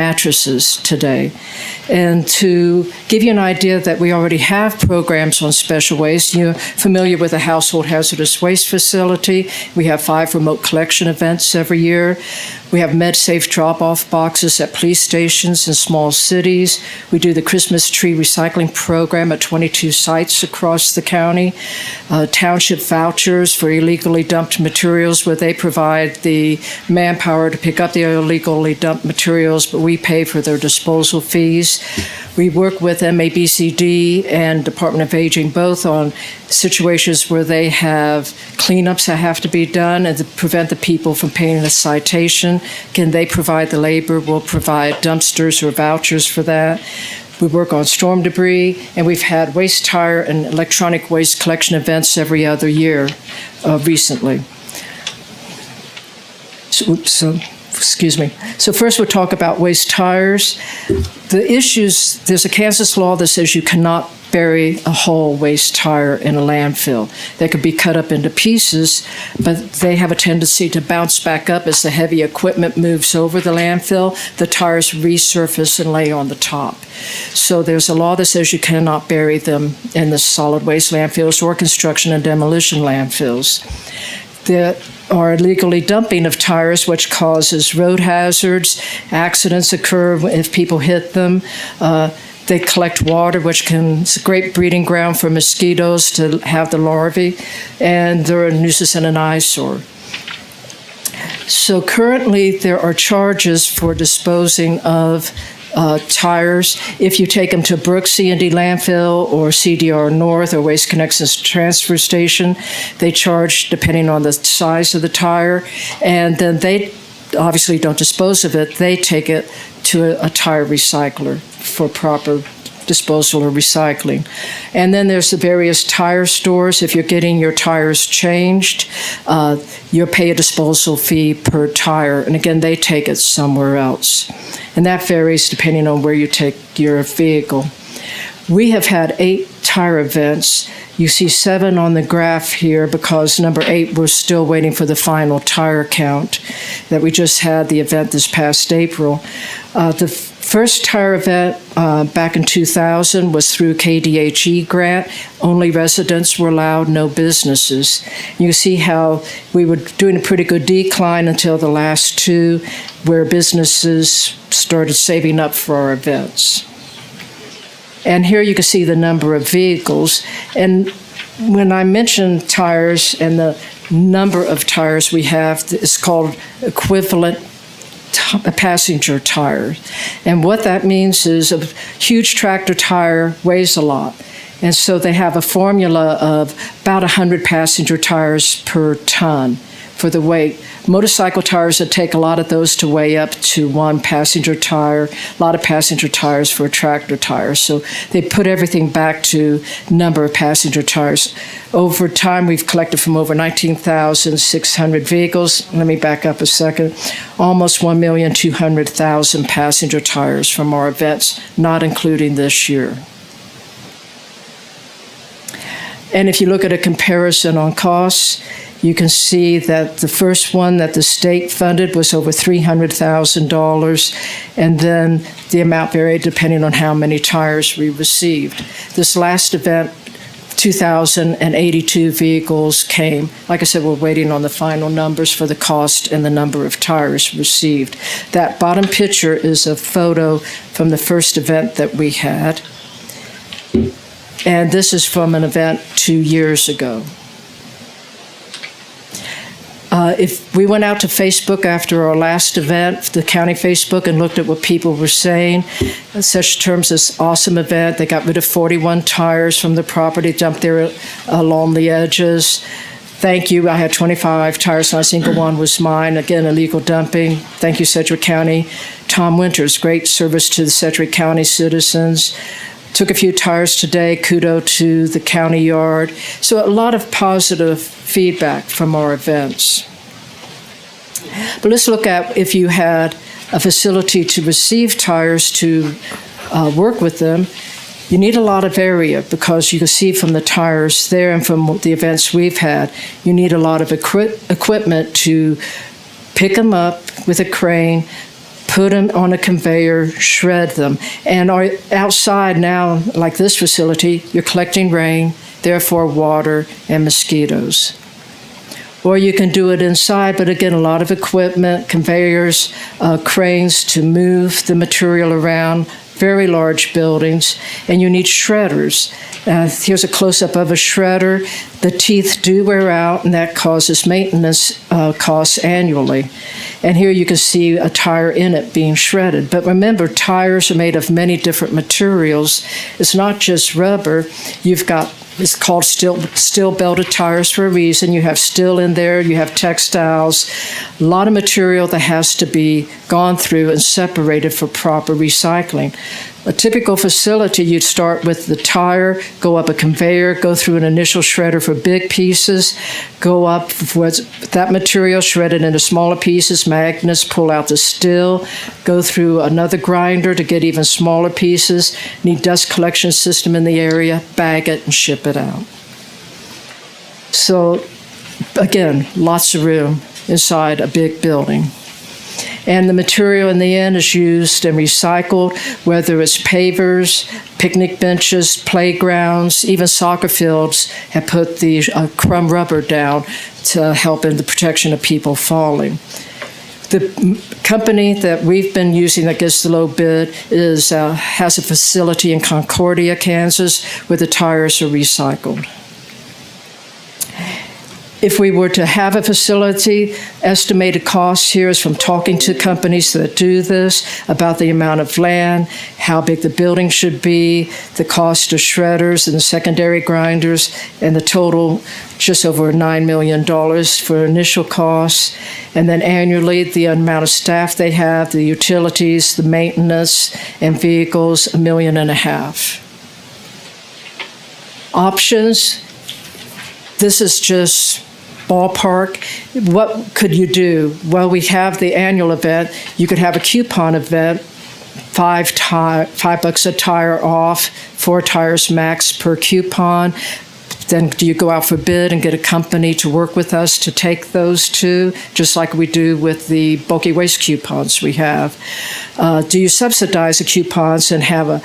mattresses today. And to give you an idea that we already have programs on special waste, you're familiar with the Household Hazardous Waste Facility. We have 5 remote collection events every year. We have MedSafe drop-off boxes at police stations in small cities. We do the Christmas tree recycling program at 22 sites across the county. Township vouchers for illegally dumped materials, where they provide the manpower to pick up the illegally dumped materials, but we pay for their disposal fees. We work with MABCD and Department of Aging both on situations where they have cleanups that have to be done and to prevent the people from paying a citation. Can they provide the labor? We'll provide dumpsters or vouchers for that. We work on storm debris, and we've had waste tire and electronic waste collection events every other year recently. Excuse me. So first we'll talk about waste tires. The issues, there's a Kansas law that says you cannot bury a whole waste tire in a landfill. They could be cut up into pieces, but they have a tendency to bounce back up as the heavy equipment moves over the landfill. The tires resurface and lay on the top. So there's a law that says you cannot bury them in the solid waste landfills or construction and demolition landfills. There are illegally dumping of tires, which causes road hazards. Accidents occur if people hit them. They collect water, which is a great breeding ground for mosquitoes to have the larvae, and they're a nuisance and an eyesore. So currently, there are charges for disposing of tires. If you take them to Brooks C&D landfill or CDR North or Waste Connections transfer station, they charge depending on the size of the tire, and then they obviously don't dispose of it. They take it to a tire recycler for proper disposal or recycling. And then there's the various tire stores. If you're getting your tires changed, you'll pay a disposal fee per tire. And again, they take it somewhere else. And that varies depending on where you take your vehicle. We have had 8 tire events. You see 7 on the graph here because number 8, we're still waiting for the final tire count that we just had the event this past April. The first tire event back in 2000 was through KDHE grant. Only residents were allowed, no businesses. You see how we were doing a pretty good decline until the last 2, where businesses started saving up for our events. And here you can see the number of vehicles. And when I mention tires and the number of tires we have, it's called equivalent passenger tire. And what that means is a huge tractor tire weighs a lot. And so they have a formula of about 100 passenger tires per ton for the weight. Motorcycle tires would take a lot of those to weigh up to 1 passenger tire, a lot of passenger tires for a tractor tire. So they put everything back to number of passenger tires. Over time, we've collected from over 19,600 vehicles. Let me back up a second. Almost 1,200,000 passenger tires from our events, not including this year. And if you look at a comparison on costs, you can see that the first one that the state funded was over $300,000, and then the amount varied depending on how many tires we received. This last event, 2,082 vehicles came. Like I said, we're waiting on the final numbers for the cost and the number of tires received. That bottom picture is a photo from the first event that we had, and this is from an event 2 years ago. If we went out to Facebook after our last event, the county Facebook, and looked at what people were saying, in such terms as awesome event, they got rid of 41 tires from the property, dumped there along the edges. Thank you, I had 25 tires, not a single one was mine. Again, illegal dumping. Thank you, Sedgwick County. Tom Winters, great service to the Sedgwick County citizens. Took a few tires today, kudos to the county yard. So a lot of positive feedback from our events. But let's look at if you had a facility to receive tires to work with them. You need a lot of area because you can see from the tires there and from the events we've had, you need a lot of equipment to pick them up with a crane, put them on a conveyor, shred them. And outside now, like this facility, you're collecting rain, therefore water and mosquitoes. Or you can do it inside, but again, a lot of equipment, conveyors, cranes to move the material around, very large buildings, and you need shredders. Here's a close-up of a shredder. The teeth do wear out, and that causes maintenance costs annually. And here you can see a tire in it being shredded. But remember, tires are made of many different materials. It's not just rubber. You've got, it's called steel belted tires for a reason. You have steel in there, you have textiles, a lot of material that has to be gone through and separated for proper recycling. A typical facility, you'd start with the tire, go up a conveyor, go through an initial shredder for big pieces, go up with that material shredded into smaller pieces, magnets, pull out the steel, go through another grinder to get even smaller pieces, need dust collection system in the area, bag it and ship it out. So again, lots of room inside a big building. And the material in the end is used and recycled, whether it's pavers, picnic benches, playgrounds, even soccer fields have put the crumb rubber down to help in the protection of people falling. The company that we've been using that gets the low bid has a facility in Concordia, Kansas, where the tires are recycled. If we were to have a facility, estimated costs here is from talking to companies that do this about the amount of land, how big the building should be, the cost of shredders and the secondary grinders, and the total just over $9 million for initial costs. And then annually, the amount of staff they have, the utilities, the maintenance, and vehicles, $1.5 million. Options, this is just ballpark. What could you do? Well, we have the annual event. You could have a coupon event, $5 a tire off, 4 tires max per coupon. Then do you go out for bid and get a company to work with us to take those two, just like we do with the bulky waste coupons we have? Do you subsidize the coupons and have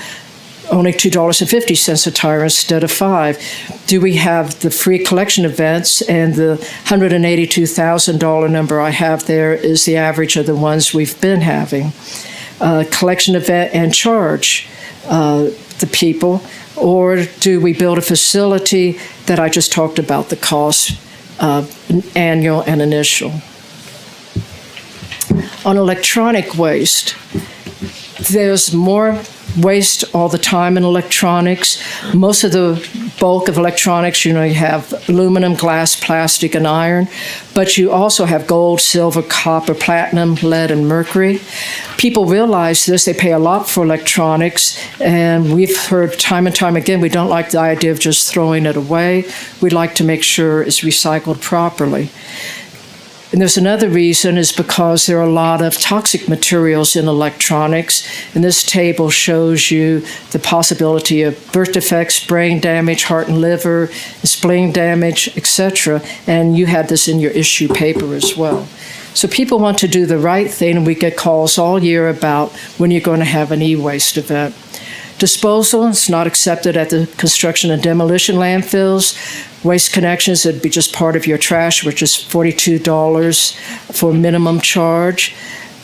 only $2.50 a tire instead of $5? Do we have the free collection events? And the $182,000 number I have there is the average of the ones we've been having. Collection event and charge the people, or do we build a facility that I just talked about, the cost annual and initial? On electronic waste, there's more waste all the time in electronics. Most of the bulk of electronics, you have aluminum, glass, plastic, and iron, but you also have gold, silver, copper, platinum, lead, and mercury. People realize this. They pay a lot for electronics, and we've heard time and time again, we don't like the idea of just throwing it away. We'd like to make sure it's recycled properly. And there's another reason is because there are a lot of toxic materials in electronics. And this table shows you the possibility of birth defects, brain damage, heart and liver, spleen damage, etc. And you had this in your issue paper as well. So people want to do the right thing, and we get calls all year about when you're going to have an e-waste event. Disposal is not accepted at the construction and demolition landfills. Waste Connections would be just part of your trash, which is $42 for minimum charge.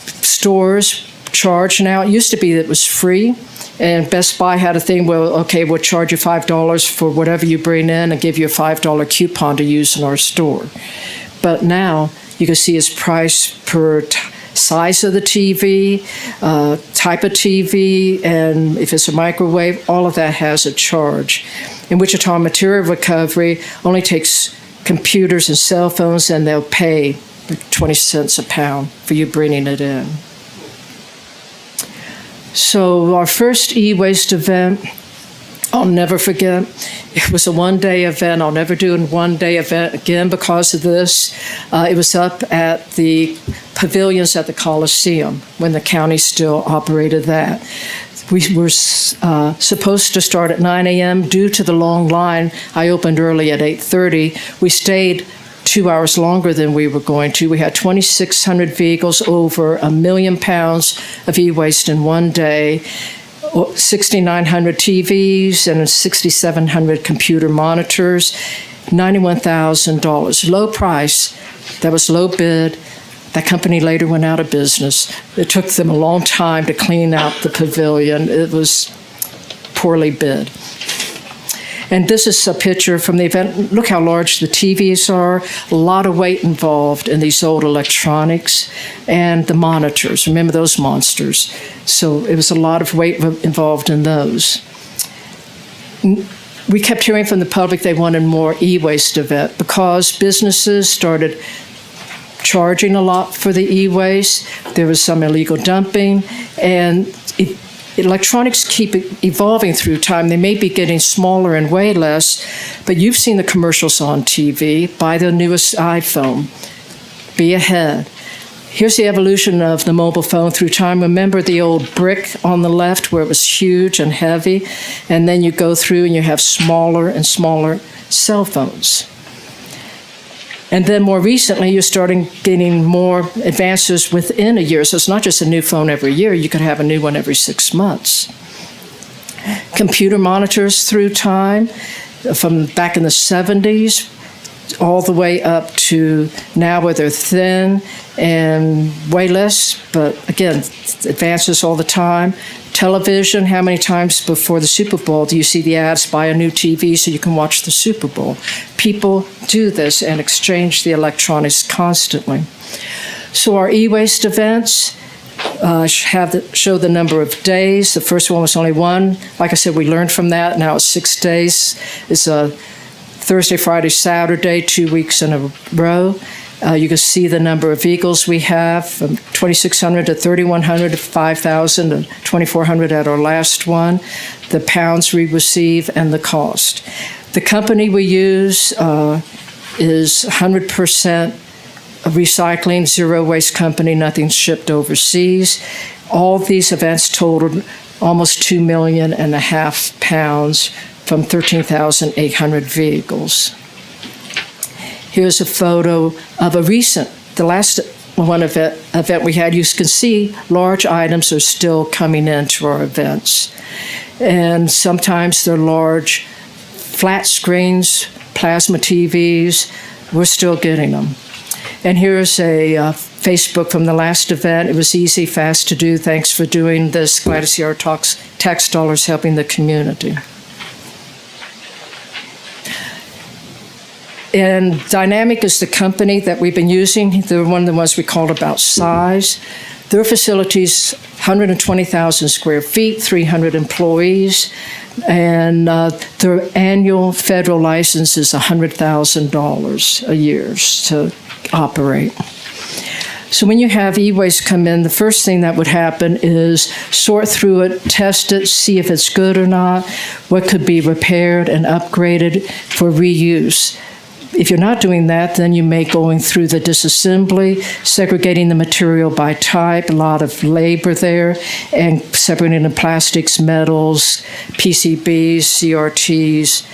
Stores charge now. It used to be that it was free, and Best Buy had a thing where, okay, we'll charge you $5 for whatever you bring in and give you a $5 coupon to use in our store. But now you can see it's priced per size of the TV, type of TV, and if it's a microwave, all of that has a charge. In Wichita, Material Recovery only takes computers and cell phones, and they'll pay 20 cents a pound for you bringing it in. So our first e-waste event, I'll never forget. It was a one-day event. I'll never do a one-day event again because of this. It was up at the pavilions at the Coliseum when the county still operated that. We were supposed to start at 9 a.m. Due to the long line, I opened early at 8:30. We stayed 2 hours longer than we were going to. We had 2,600 vehicles, over 1 million pounds of e-waste in one day, 6,900 TVs and 6,700 computer monitors, $91,000. Low price, that was low bid. That company later went out of business. It took them a long time to clean out the pavilion. It was poorly bid. And this is a picture from the event. Look how large the TVs are. A lot of weight involved in these old electronics. And the monitors, remember those monsters. So it was a lot of weight involved in those. We kept hearing from the public they wanted more e-waste event because businesses started charging a lot for the e-waste. There was some illegal dumping, and electronics keep evolving through time. They may be getting smaller and weigh less, but you've seen the commercials on TV. Buy the newest iPhone. Be ahead. Here's the evolution of the mobile phone through time. Remember the old brick on the left where it was huge and heavy? And then you go through and you have smaller and smaller cell phones. And then more recently, you're starting getting more advances within a year. So it's not just a new phone every year. You could have a new one every 6 months. Computer monitors through time, from back in the 70s, all the way up to now where they're thin and way less, but again, advances all the time. Television, how many times before the Super Bowl do you see the ads, buy a new TV so you can watch the Super Bowl? People do this and exchange the electronics constantly. So our e-waste events show the number of days. The first one was only one. Like I said, we learned from that. Now it's 6 days. It's a Thursday, Friday, Saturday, 2 weeks in a row. You can see the number of vehicles we have, from 2,600 to 3,100 to 5,000 to 2,400 at our last one, the pounds we receive, and the cost. The company we use is 100% recycling, zero waste company, nothing shipped overseas. All these events totaled almost 2.5 million pounds from 13,800 vehicles. Here's a photo of the last one event we had. You can see large items are still coming into our events. And sometimes they're large flat screens, plasma TVs. We're still getting them. And here's a Facebook from the last event. It was easy, fast to do. Thanks for doing this. Glad to see our tax dollars helping the community. And Dynamic is the company that we've been using. They're one of the ones we called About Size. Their facility's 120,000 square feet, 300 employees, and their annual federal license is $100,000 a year to operate. So when you have e-waste come in, the first thing that would happen is sort through it, test it, see if it's good or not, what could be repaired and upgraded for reuse. If you're not doing that, then you may going through the disassembly, segregating the material by type, a lot of labor there, and separating the plastics, metals, PCBs, CRTs,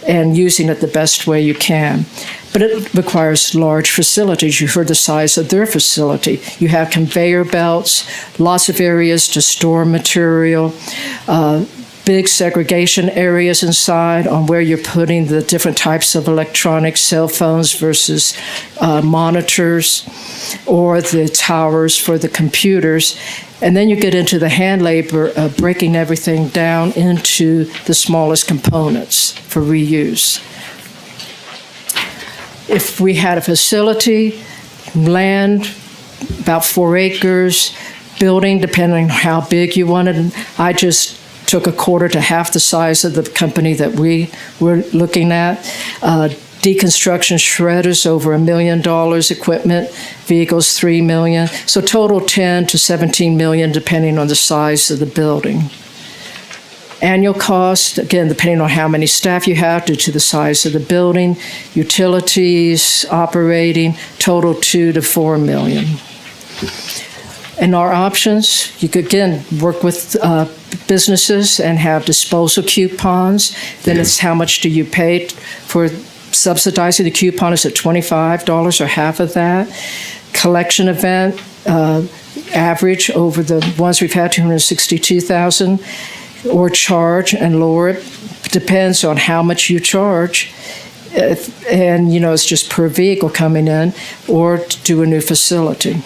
and using it the best way you can. But it requires large facilities. You heard the size of their facility. You have conveyor belts, lots of areas to store material, big segregation areas inside on where you're putting the different types of electronic cell phones versus monitors, or the towers for the computers. And then you get into the hand labor of breaking everything down into the smallest components for reuse. If we had a facility, land, about 4 acres, building, depending on how big you wanted, I just took a quarter to half the size of the company that we were looking at. Deconstruction shredders, over $1 million, equipment, vehicles, $3 million. So total 10 to 17 million, depending on the size of the building. Annual cost, again, depending on how many staff you have due to the size of the building. Utilities, operating, total 2 to 4 million. And our options, you could, again, work with businesses and have disposal coupons. Then it's how much do you pay for subsidizing the coupon is at $25 or half of that. Collection event, average over the ones we've had, 262,000, or charge and lower it. Depends on how much you charge. And, it's just per vehicle coming in, or to do a new facility.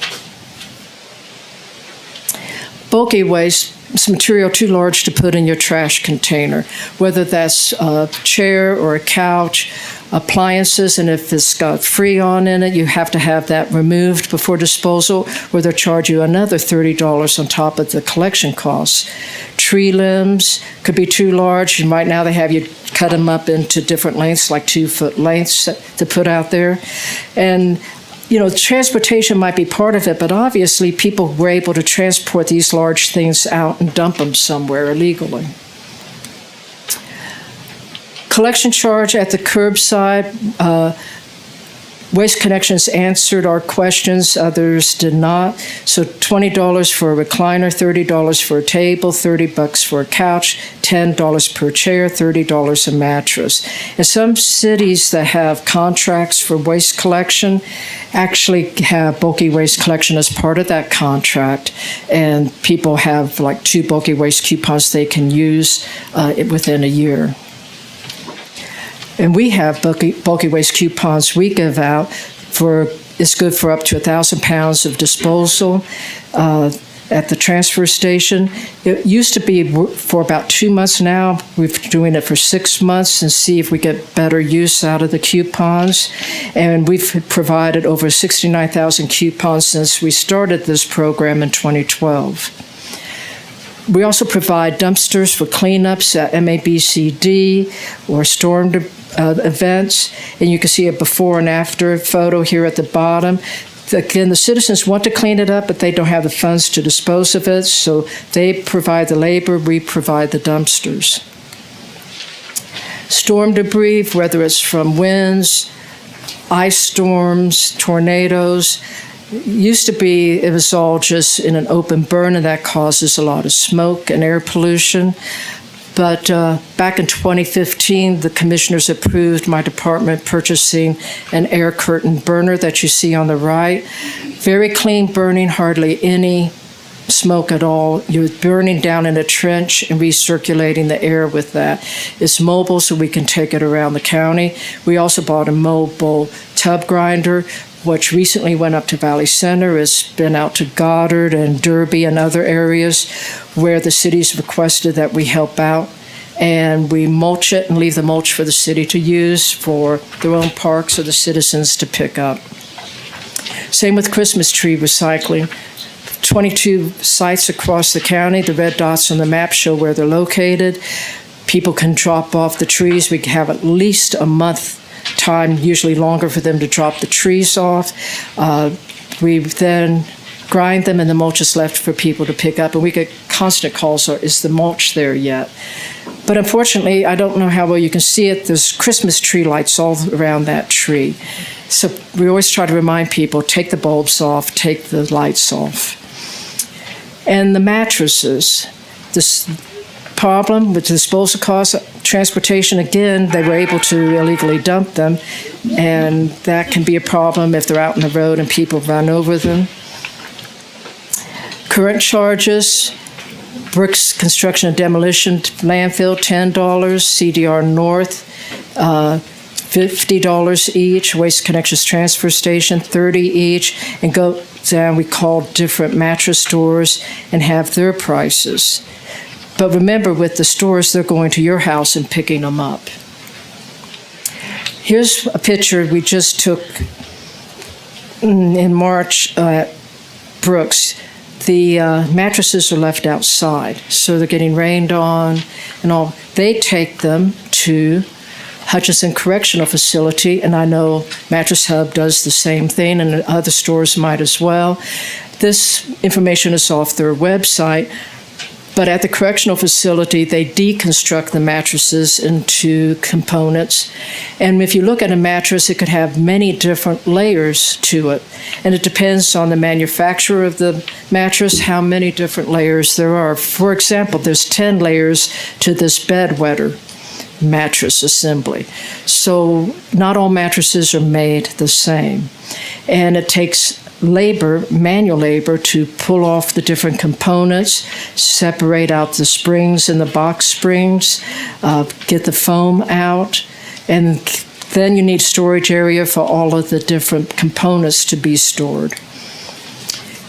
Bulky waste, it's material too large to put in your trash container, whether that's a chair or a couch, appliances, and if it's got Freon in it, you have to have that removed before disposal, or they'll charge you another $30 on top of the collection costs. Tree limbs could be too large, and right now they have you cut them up into different lengths, like 2-foot lengths to put out there. And transportation might be part of it, but obviously people were able to transport these large things out and dump them somewhere illegally. Collection charge at the curbside. Waste Connections answered our questions, others did not. So $20 for a recliner, $30 for a table, $30 for a couch, $10 per chair, $30 a mattress. And some cities that have contracts for waste collection actually have bulky waste collection as part of that contract. And people have like 2 bulky waste coupons they can use within a year. And we have bulky waste coupons we give out it's good for up to 1,000 pounds of disposal at the transfer station. It used to be for about 2 months now. We're doing it for 6 months and see if we get better use out of the coupons. And we've provided over 69,000 coupons since we started this program in 2012. We also provide dumpsters for cleanups at MABCD or storm events, and you can see a before and after photo here at the bottom. Again, the citizens want to clean it up, but they don't have the funds to dispose of it, so they provide the labor, we provide the dumpsters. Storm debris, whether it's from winds, ice storms, tornadoes, used to be it was all just in an open burn, and that causes a lot of smoke and air pollution. But back in 2015, the commissioners approved my department purchasing an air curtain burner that you see on the right. Very clean burning, hardly any smoke at all. You're burning down in a trench and recirculating the air with that. It's mobile, so we can take it around the county. We also bought a mobile tub grinder, which recently went up to Valley Center. It's been out to Goddard and Derby and other areas where the cities requested that we help out. And we mulch it and leave the mulch for the city to use for their own parks or the citizens to pick up. Same with Christmas tree recycling. 22 sites across the county. The red dots on the map show where they're located. People can drop off the trees. We have at least a month time, usually longer, for them to drop the trees off. We then grind them, and the mulch is left for people to pick up. And we get constant calls, is the mulch there yet? But unfortunately, I don't know how well you can see it. There's Christmas tree lights all around that tree. So we always try to remind people, take the bulbs off, take the lights off. And the mattresses, this problem with disposal costs, transportation, again, they were able to illegally dump them, and that can be a problem if they're out on the road and people run over them. Current charges, Brooks Construction and Demolition Landfill, $10, CDR North, $50 each, Waste Connections Transfer Station, $30 each, and go down, we call different mattress stores and have their prices. But remember, with the stores, they're going to your house and picking them up. Here's a picture we just took in March at Brooks. The mattresses are left outside, so they're getting rained on and all. They take them to Hutchinson Correctional Facility, and I know Mattress Hub does the same thing, and other stores might as well. This information is off their website, but at the correctional facility, they deconstruct the mattresses into components. And if you look at a mattress, it could have many different layers to it. And it depends on the manufacturer of the mattress, how many different layers there are. For example, there's 10 layers to this bed wetter. mattress assembly. So not all mattresses are made the same. And it takes labor, manual labor, to pull off the different components, separate out the springs and the box springs, get the foam out, and then you need storage area for all of the different components to be stored.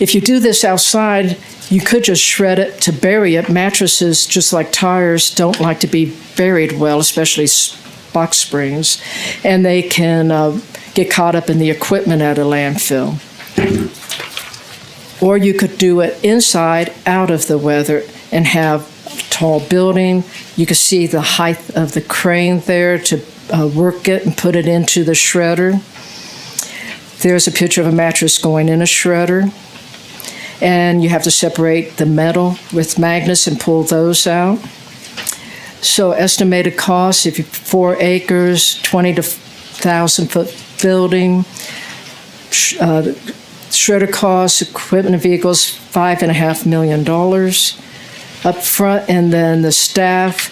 If you do this outside, you could just shred it to bury it. Mattresses, just like tires, don't like to be buried well, especially box springs, and they can get caught up in the equipment at a landfill. Or you could do it inside, out of the weather, and have a tall building. You can see the height of the crane there to work it and put it into the shredder. There's a picture of a mattress going in a shredder. And you have to separate the metal with magnets and pull those out. So estimated cost, if you 4 acres, 20 to 1,000-foot building, shredder costs, equipment and vehicles, $5.5 million up front, and then the staff,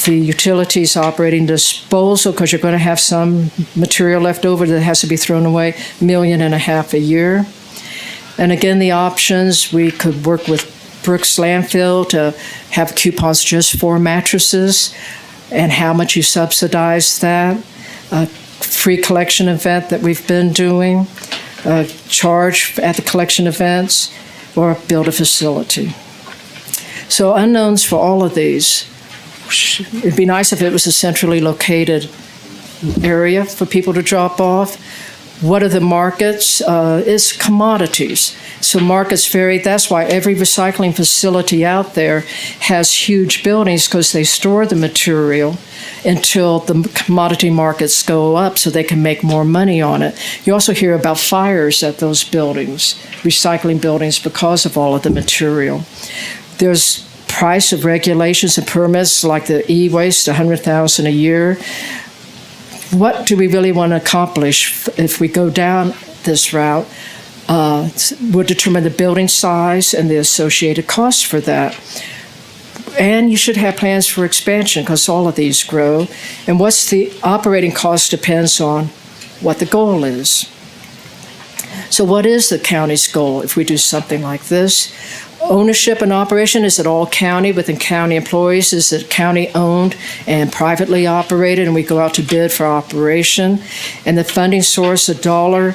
the utilities, operating, disposal, because you're going to have some material left over that has to be thrown away, $1.5 million a year. And again, the options, we could work with Brooks Landfill to have coupons just for mattresses and how much you subsidize that. A free collection event that we've been doing, charge at the collection events, or build a facility. So unknowns for all of these. It'd be nice if it was a centrally located area for people to drop off. What are the markets? It's commodities. So markets vary. That's why every recycling facility out there has huge buildings, because they store the material until the commodity markets go up so they can make more money on it. You also hear about fires at those buildings, recycling buildings, because of all of the material. There's price of regulations and permits like the e-waste, $100,000 a year. What do we really want to accomplish if we go down this route? We'll determine the building size and the associated costs for that. And you should have plans for expansion, because all of these grow. And what's the operating cost depends on what the goal is. So what is the county's goal if we do something like this? Ownership and operation, is it all county within county employees? Is it county-owned and privately operated, and we go out to bid for operation? And the funding source, $1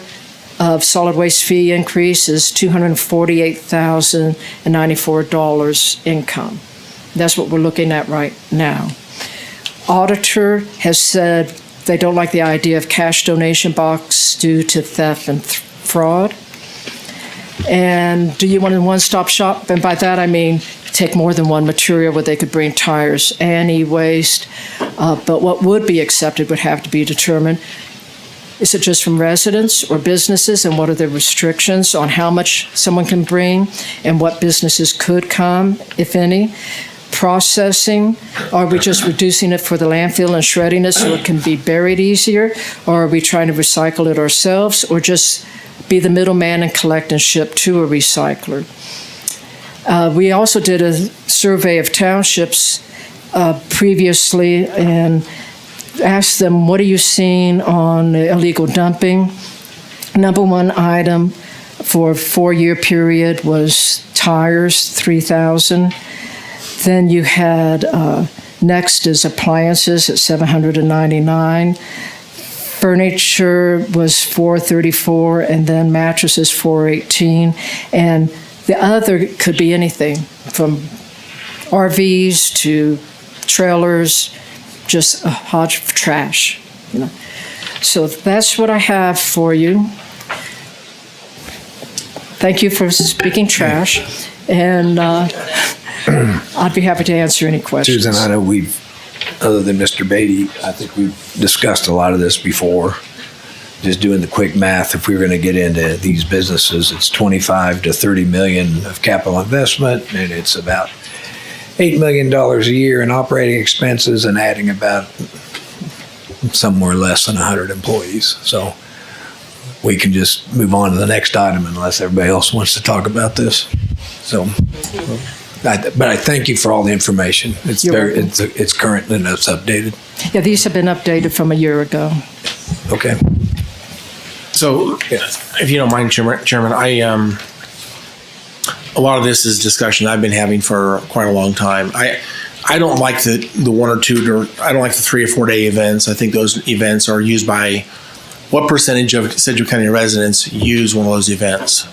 of solid waste fee increase is $248,094 income. That's what we're looking at right now. Auditor has said they don't like the idea of cash donation box due to theft and fraud. And do you want a one-stop shop? And by that I mean take more than one material where they could bring tires and e-waste. But what would be accepted would have to be determined. Is it just from residents or businesses, and what are the restrictions on how much someone can bring and what businesses could come, if any? Processing, are we just reducing it for the landfill and shredding it so it can be buried easier? Or are we trying to recycle it ourselves, or just be the middleman and collect and ship to a recycler? We also did a survey of townships previously and asked them, what are you seeing on illegal dumping? Number one item for a 4-year period was tires, 3,000. Then you had, next is appliances at 799. Furniture was 434, and then mattresses 418. And the other could be anything from RVs to trailers, just a hodge of trash, you know. So that's what I have for you. Thank you for speaking trash, and I'd be happy to answer any questions. Susan, I know other than Mr. Beatty, I think we've discussed a lot of this before. Just doing the quick math, if we were going to get into these businesses, it's 25 to 30 million of capital investment, and it's about $8 million a year in operating expenses, and adding about somewhere less than 100 employees. So we can just move on to the next item unless everybody else wants to talk about this. So But I thank you for all the information. It's You're very, welcome. it's current and it's updated. Yeah, these have been updated from a year ago. Okay. So, if you don't mind, Chairman, a lot of this is discussion I've been having for quite a long time. I don't like the 1 or 2, or I don't like the 3 or 4 day events. I think those events are used by, what percentage of Sedgwick County residents use one of those events?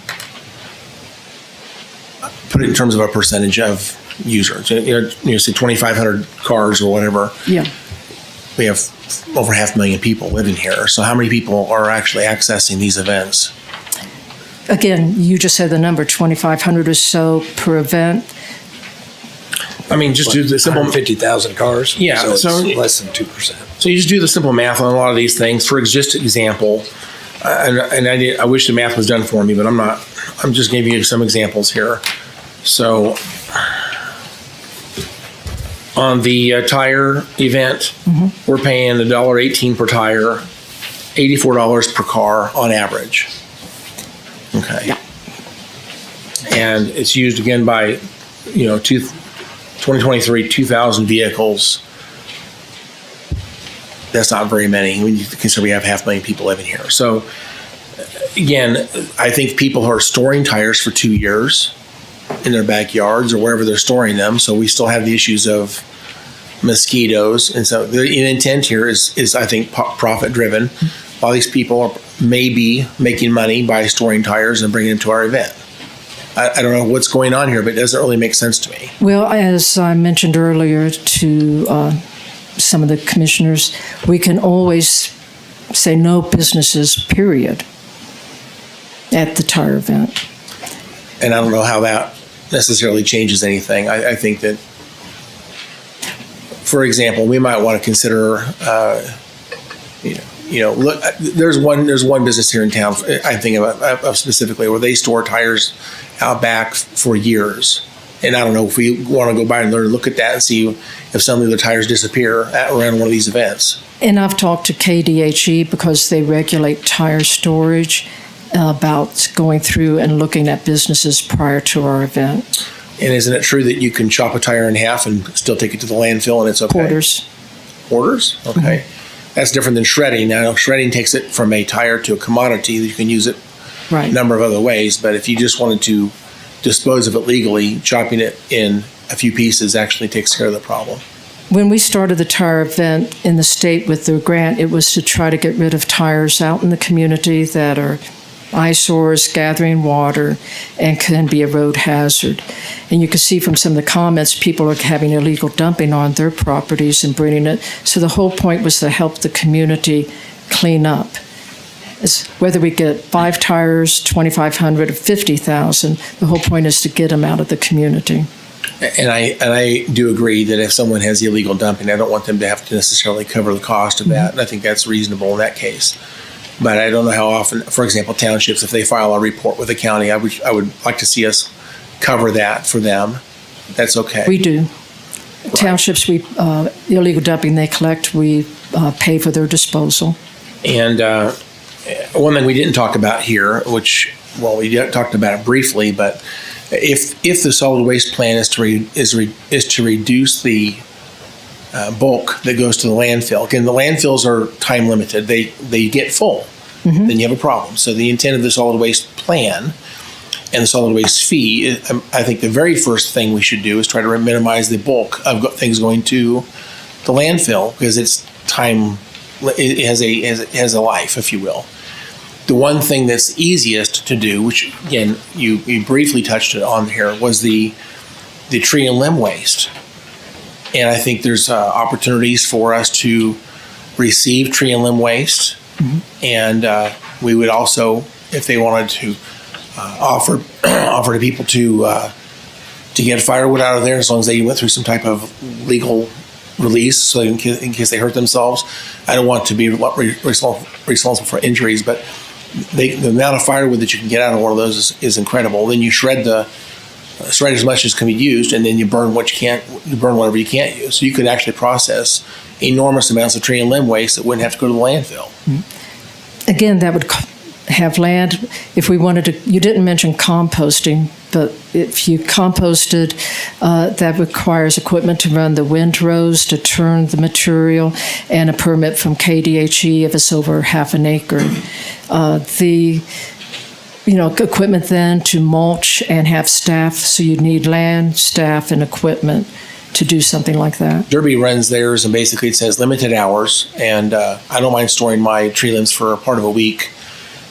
Put it in terms of a percentage of users. Say 2,500 cars or whatever. Yeah. We have over 500,000 people living here. So how many people are actually accessing these events? Again, you just said the number, 2,500 or so per event. I mean, just do the simple 150,000 cars. Yeah, So it's so- less than 2%. So you just do the simple math on a lot of these things. For just example, I wish the math was done for me, but I'm not. I'm just giving you some examples here. So on the tire event, we're paying $1.18 per tire, $84 per car on average. Okay. Yeah. And it's used again by, 2023, 2,000 vehicles. That's not very many when you consider we have 500,000 people living here. So again, I think people are storing tires for 2 years in their backyards or wherever they're storing them. So we still have the issues of mosquitoes. And so the intent here is I think, profit driven. All these people are maybe making money by storing tires and bringing them to our event. I don't know what's going on here, but it doesn't really make sense to me. Well, as I mentioned earlier to some of the commissioners, we can always say no businesses, period, at the tire event. And I don't know how that necessarily changes anything. I think that, for example, we might want to consider, look, there's one business here in town I think of specifically where they store tires out back for years. And I don't know if we want to go by and look at that and see if suddenly the tires disappear around one of these events. And I've talked to KDHE because they regulate tire storage about going through and looking at businesses prior to our event. And isn't it true that you can chop a tire in half and still take it to the landfill and it's okay? Quarters. Quarters? Okay. That's different than shredding. Now, shredding takes it from a tire to a commodity. You can use it Right. a number of other ways, but if you just wanted to dispose of it legally, chopping it in a few pieces actually takes care of the problem. When we started the tire event in the state with the grant, it was to try to get rid of tires out in the community that are eyesores, gathering water, and can be a road hazard. And you can see from some of the comments, people are having illegal dumping on their properties and bringing it. So the whole point was to help the community clean up. It's whether we get 5 tires, 2,500, or 50,000, the whole point is to get them out of the community. And I do agree that if someone has illegal dumping, I don't want them to have to necessarily cover the cost of that. And I think that's reasonable in that case. But I don't know how often, for example, townships, if they file a report with the county, I would like to see us cover that for them. That's okay. We do. Townships, illegal dumping they collect, we pay for their disposal. And one thing we didn't talk about here, which, well, we talked about it briefly, but if the solid waste plan is to reduce the bulk that goes to the landfill. Again, the landfills are time limited. They get full. Then you have a problem. So the intent of the solid waste plan and the solid waste fee, I think the very first thing we should do is try to minimize the bulk of things going to the landfill because it's time. It has a life, if you will. The one thing that's easiest to do, which again you briefly touched it on here, was the tree and limb waste. And I think there's opportunities for us to receive tree and limb waste. And we would also, if they wanted to, offer to people to get firewood out of there as long as they went through some type of legal release, so in case they hurt themselves. I don't want to be responsible for injuries, but the amount of firewood that you can get out of one of those is incredible. Then you shred as much as can be used, and then you burn whatever you can't use. So you could actually process enormous amounts of tree and limb waste that wouldn't have to go to the landfill. Again, that would have land, if we wanted to, you didn't mention composting, but if you composted, that requires equipment to run the windrows, to turn the material, and a permit from KDHE if it's over half an acre. Equipment then to mulch and have staff, so you'd need land, staff, and equipment to do something like that. Derby runs theirs, and basically it says limited hours, and I don't mind storing my tree limbs for a part of a week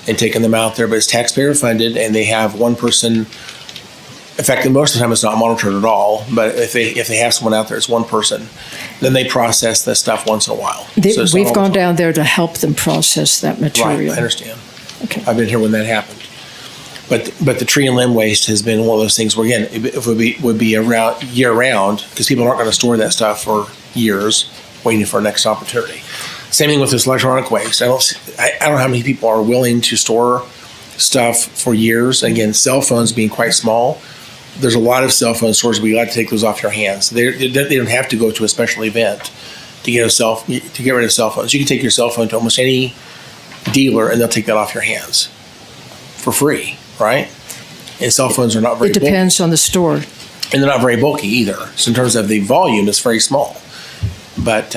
and taking them out there, but it's taxpayer funded, and they have one person. In fact, most of the time it's not monitored at all, but if they have someone out there, it's one person. Then they process the stuff once in a while. We've gone down there to help them process that material. Right, I understand. Okay. I've been here when that happened. But the tree and limb waste has been one of those things where, again, it would be around year round, because people aren't going to store that stuff for years waiting for a next opportunity. Same thing with this electronic waste. I don't know how many people are willing to store stuff for years. Again, cell phones being quite small, there's a lot of cell phone stores where you got to take those off your hands. They don't have to go to a special event to get rid of cell phones. You can take your cell phone to almost any dealer and they'll take that off your hands for free, right? And cell phones are not very bulky. It depends on the store. And they're not very bulky either. So in terms of the volume, it's very small. But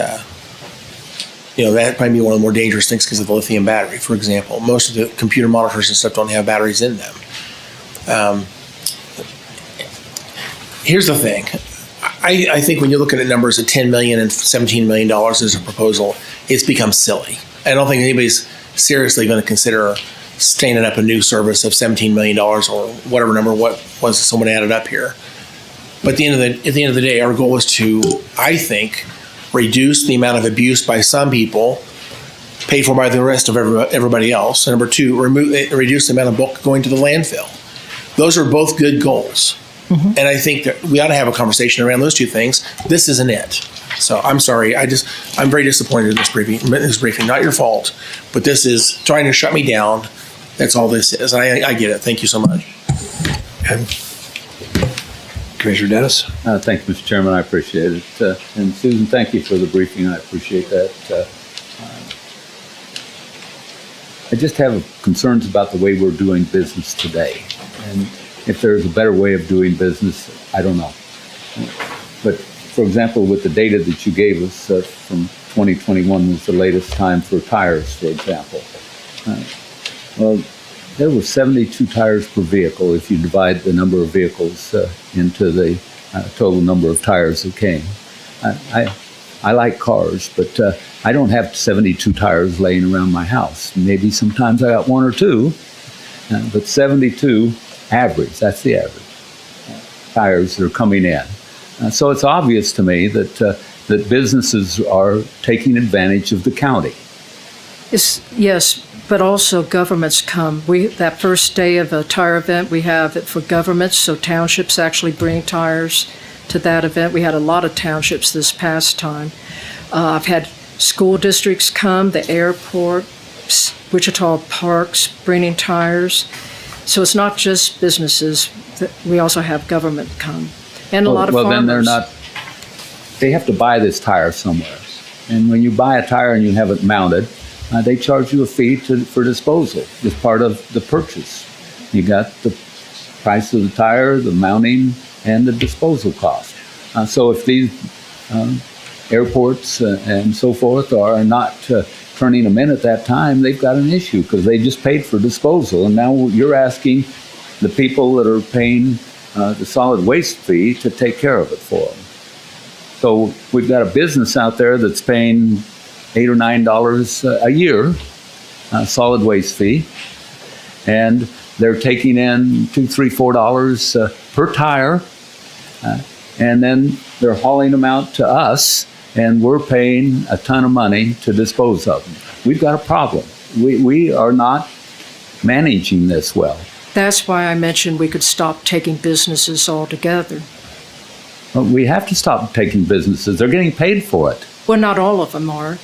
that might be one of the more dangerous things because of the lithium battery, for example. Most of the computer monitors and stuff don't have batteries in them. Here's the thing. I think when you look at numbers of $10 million and $17 million as a proposal, it's become silly. I don't think anybody's seriously going to consider standing up a new service of $17 million or whatever number, what was someone added up here. But at the end of the day, our goal is to, I think, reduce the amount of abuse by some people, paid for by the rest of everybody else. And number two, reduce the amount of bulk going to the landfill. Those are both good goals. Mm-hmm. And I think that we ought to have a conversation around those two things. This isn't it. So I'm sorry. I'm very disappointed in this briefing. Not your fault, but this is trying to shut me down. That's all this is. I get it. Thank you so much. And Commissioner Dennis? Thank you, Mr. Chairman. I appreciate it. And Susan, thank you for the briefing. I appreciate that. I just have concerns about the way we're doing business today. And if there's a better way of doing business, I don't know. But for example, with the data that you gave us from 2021 was the latest time for tires, for example. Well, there were 72 tires per vehicle if you divide the number of vehicles into the total number of tires that came. I like cars, but I don't have 72 tires laying around my house. Maybe sometimes I got one or two, but 72 average, that's the average, tires that are coming in. So it's obvious to me that businesses are taking advantage of the county. Yes, but also governments come. That first day of a tire event, we have it for governments, so townships actually bring tires to that event. We had a lot of townships this past time. I've had school districts come, the airport, Wichita Parks bringing tires. So it's not just businesses. We also have government come. And a lot of farmers. Well, then they have to buy this tire somewhere. And when you buy a tire and you have it mounted, they charge you a fee for disposal as part of the purchase. You got the price of the tire, the mounting, and the disposal cost. So if these airports and so forth are not turning them in at that time, they've got an issue because they just paid for disposal. And now you're asking the people that are paying the solid waste fee to take care of it for them. So we've got a business out there that's paying $8 or $9 a year solid waste fee, and they're taking in $2, $3, $4 per tire, and then they're hauling them out to us, and we're paying a ton of money to dispose of them. We've got a problem. We are not managing this well. That's why I mentioned we could stop taking businesses altogether. Well, we have to stop taking businesses. They're getting paid for it. Well, not all of them are.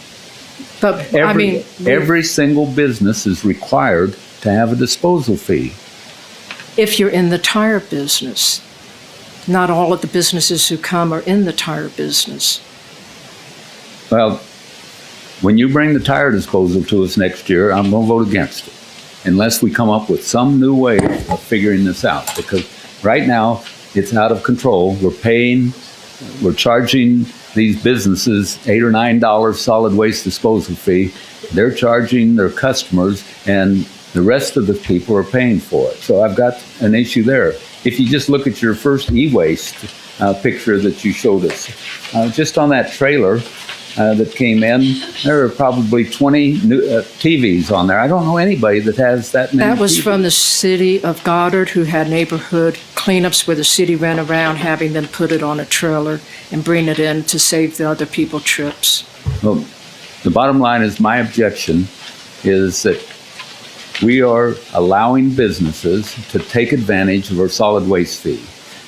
But every single business is required to have a disposal fee. If you're in the tire business, not all of the businesses who come are in the tire business. Well, when you bring the tire disposal to us next year, I'm going to vote against it. unless we come up with some new way of figuring this out. Because right now, it's out of control. We're charging these businesses $8 or $9 solid waste disposal fee. They're charging their customers, and the rest of the people are paying for it. So I've got an issue there. If you just look at your first e-waste picture that you showed us, just on that trailer that came in, there are probably 20 new, TVs on there. I don't know anybody that has that many. That was TVs. from the city of Goddard, who had neighborhood cleanups where the city ran around having them put it on a trailer and bring it in to save the other people trips. Well, the bottom line is my objection is that we are allowing businesses to take advantage of our solid waste fee.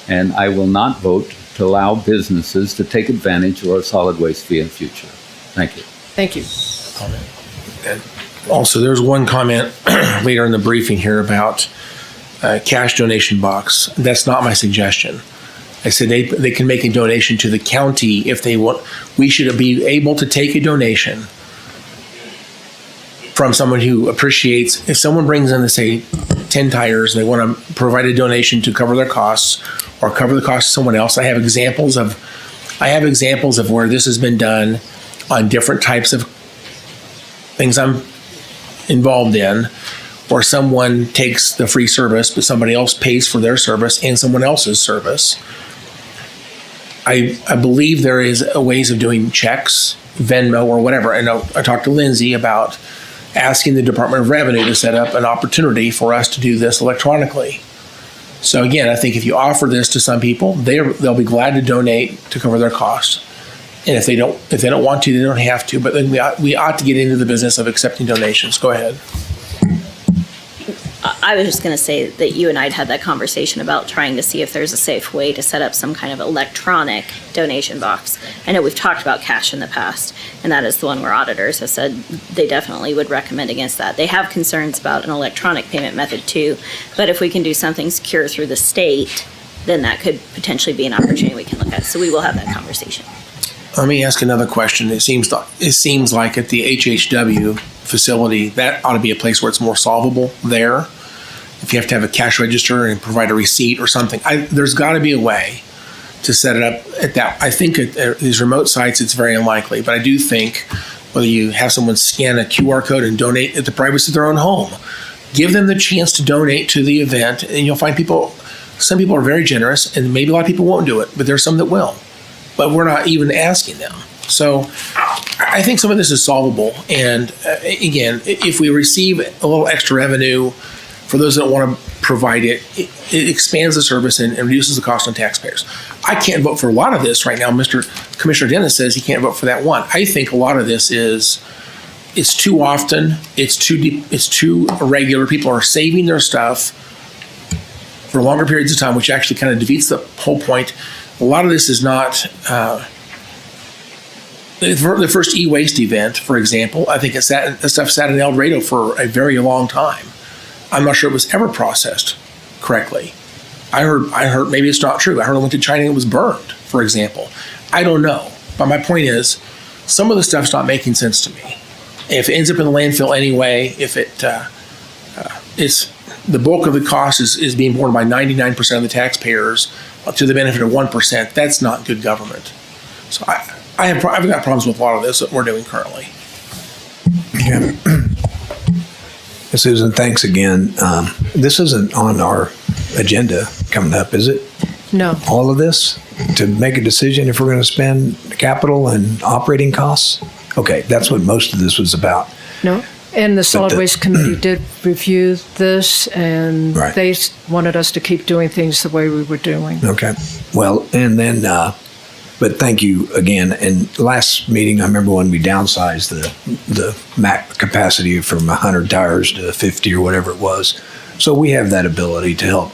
And I will not vote to allow businesses to take advantage of our solid waste fee in the future. Thank you. Thank you. And also, there's one comment later in the briefing here about cash donation box. That's not my suggestion. I said they can make a donation to the county if they want. We should be able to take a donation from someone who appreciates. If someone brings in, say, 10 tires, and they want to provide a donation to cover their costs or cover the cost of someone else. I have examples of where this has been done on different types of things I'm involved in, or someone takes the free service, but somebody else pays for their service and someone else's service. I believe there is ways of doing checks, Venmo, or whatever. And I talked to Lindsay about asking the Department of Revenue to set up an opportunity for us to do this electronically. So again, I think if you offer this to some people, they'll be glad to donate to cover their costs. And if they don't want to, they don't have to. But then we ought to get into the business of accepting donations. Go ahead. I was just going to say that you and I had that conversation about trying to see if there's a safe way to set up some kind of electronic donation box. I know we've talked about cash in the past, and that is the one where auditors have said they definitely would recommend against that. They have concerns about an electronic payment method too, but if we can do something secure through the state, then that could potentially be an opportunity we can look at. So we will have that conversation. Let me ask another question. It seems like at the HHW facility, that ought to be a place where it's more solvable there. If you have to have a cash register and provide a receipt or something, there's got to be a way to set it up at that. I think at these remote sites, it's very unlikely, but I do think whether you have someone scan a QR code and donate at the privacy of their own home, give them the chance to donate to the event, and you'll find some people are very generous, and maybe a lot of people won't do it, but there's some that will. But we're not even asking them. So I think some of this is solvable. And again, if we receive a little extra revenue for those that want to provide it, it expands the service and reduces the cost on taxpayers. I can't vote for a lot of this right now. Commissioner Dennis says he can't vote for that one. I think a lot of this it's too often, it's too irregular. People are saving their stuff for longer periods of time, which actually kind of defeats the whole point. A lot of this is not the first e-waste event, for example. I think that stuff sat in El Dorado for a very long time. I'm not sure it was ever processed correctly. I heard maybe it's not true. I heard it went to China and it was burned, for example. I don't know. But my point is, some of the stuff's not making sense to me. If it ends up in the landfill anyway, if it's the bulk of the cost is being borne by 99% of the taxpayers to the benefit of 1%, that's not good government. So I've got problems with a lot of this that we're doing currently. Yeah. Susan, thanks again. This isn't on our agenda coming up, is it? No. All of this to make a decision if we're going to spend capital and operating costs? Okay, that's what most of this was about. No. And the Solid Waste Committee did review this, and Right. they wanted us to keep doing things the way we were doing. Okay. Well, and then, but thank you again. And last meeting, I remember when we downsized the MAC capacity from 100 tires to 50 or whatever it was. So we have that ability to help.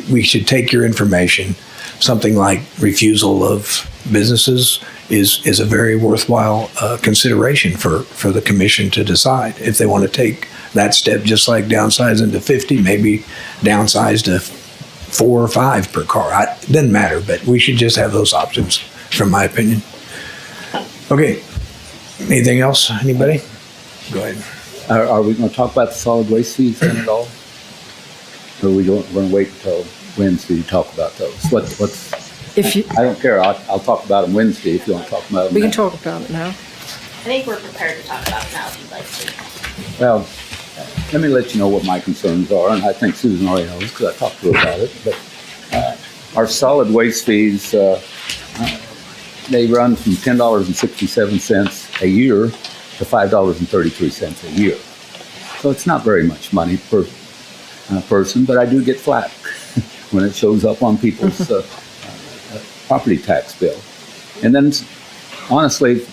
We should take your information. Something like refusal of businesses is a very worthwhile consideration for the commission to decide if they want to take that step, just like downsizing to 50, maybe downsize to 4 or 5 per car. It doesn't matter, but we should just have those options, from my opinion. Okay. Anything else? Anybody? Go ahead. Are we going to talk about the solid waste fees then at all? Or are we going to wait until Wednesday to talk about those? What's? If you, I don't care. I'll talk about them Wednesday if you want to talk about them. we can now. talk about it now. I think we're prepared to talk about it now if you'd like to. Well, let me let you know what my concerns are, and I think Susan already knows because I talked to her about it. But our solid waste fees, they run from $10.67 a year to $5.33 a year. So it's not very much money per person, but I do get flack when it shows up on people's property tax bill. And then, honestly,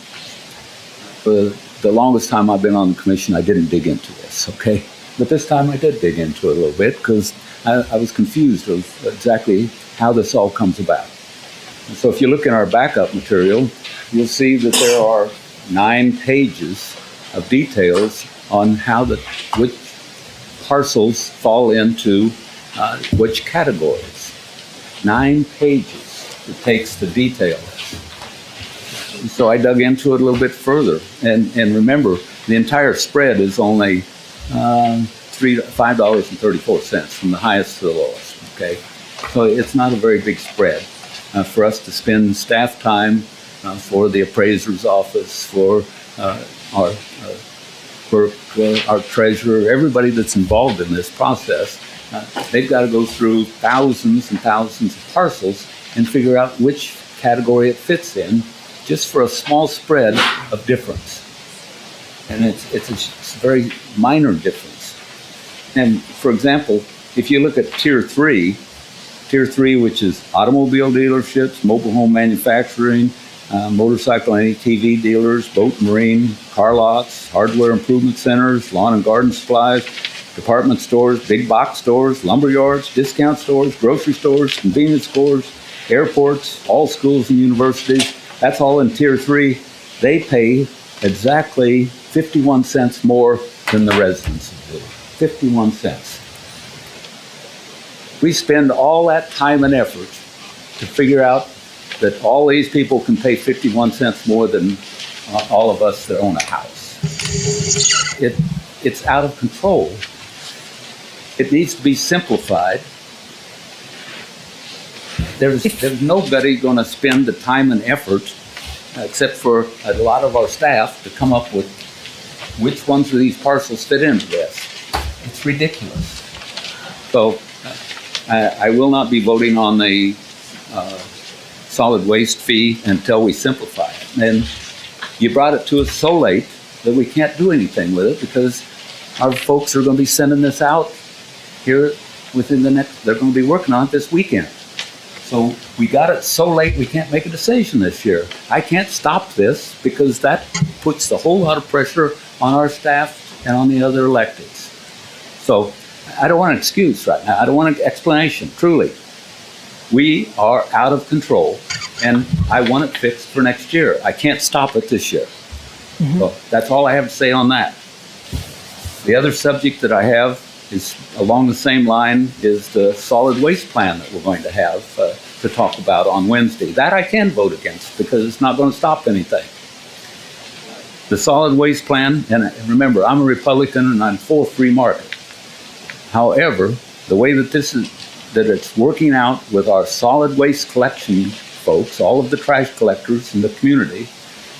for the longest time I've been on the commission, I didn't dig into this, okay? But this time I did dig into it a little bit because I was confused of exactly how this all comes about. And so if you look in our backup material, you'll see that there are 9 pages of details on how which parcels fall into which categories. 9 pages it takes to detail this. So I dug into it a little bit further. And remember, the entire spread is only $5.34 from the highest to the lowest, okay? So it's not a very big spread for us to spend staff time for the appraiser's office, for our clerk, our treasurer, everybody that's involved in this process. They've got to go through thousands and thousands of parcels and figure out which category it fits in, just for a small spread of difference. And it's a very minor difference. And for example, if you look at Tier 3, which is automobile dealerships, mobile home manufacturing, motorcycle and ATV dealers, boat and marine, car lots, hardware improvement centers, lawn and garden supplies, department stores, big box stores, lumber yards, discount stores, grocery stores, convenience stores, airports, all schools and universities. That's all in Tier 3. They pay exactly 51 cents more than the residents do. 51 cents. We spend all that time and effort to figure out that all these people can pay 51 cents more than all of us that own a house. It's out of control. It needs to be simplified. There's nobody going to spend the time and effort, except for a lot of our staff, to come up with which ones of these parcels fit into this. It's ridiculous. So I will not be voting on the solid waste fee until we simplify it. And you brought it to us so late that we can't do anything with it because our folks are going to be sending this out here within they're going to be working on it this weekend. So we got it so late we can't make a decision this year. I can't stop this because that puts a whole lot of pressure on our staff and on the other electeds. So I don't want an excuse right now. I don't want an explanation, truly. We are out of control, and I want it fixed for next year. I can't stop it this year. Mm-hmm. So that's all I have to say on that. The other subject that I have is along the same line is the solid waste plan that we're going to have to talk about on Wednesday. That I can vote against because it's not going to stop anything. The solid waste plan, and remember, I'm a Republican and I'm for free market. However, the way that it's working out with our solid waste collection folks, all of the trash collectors in the community,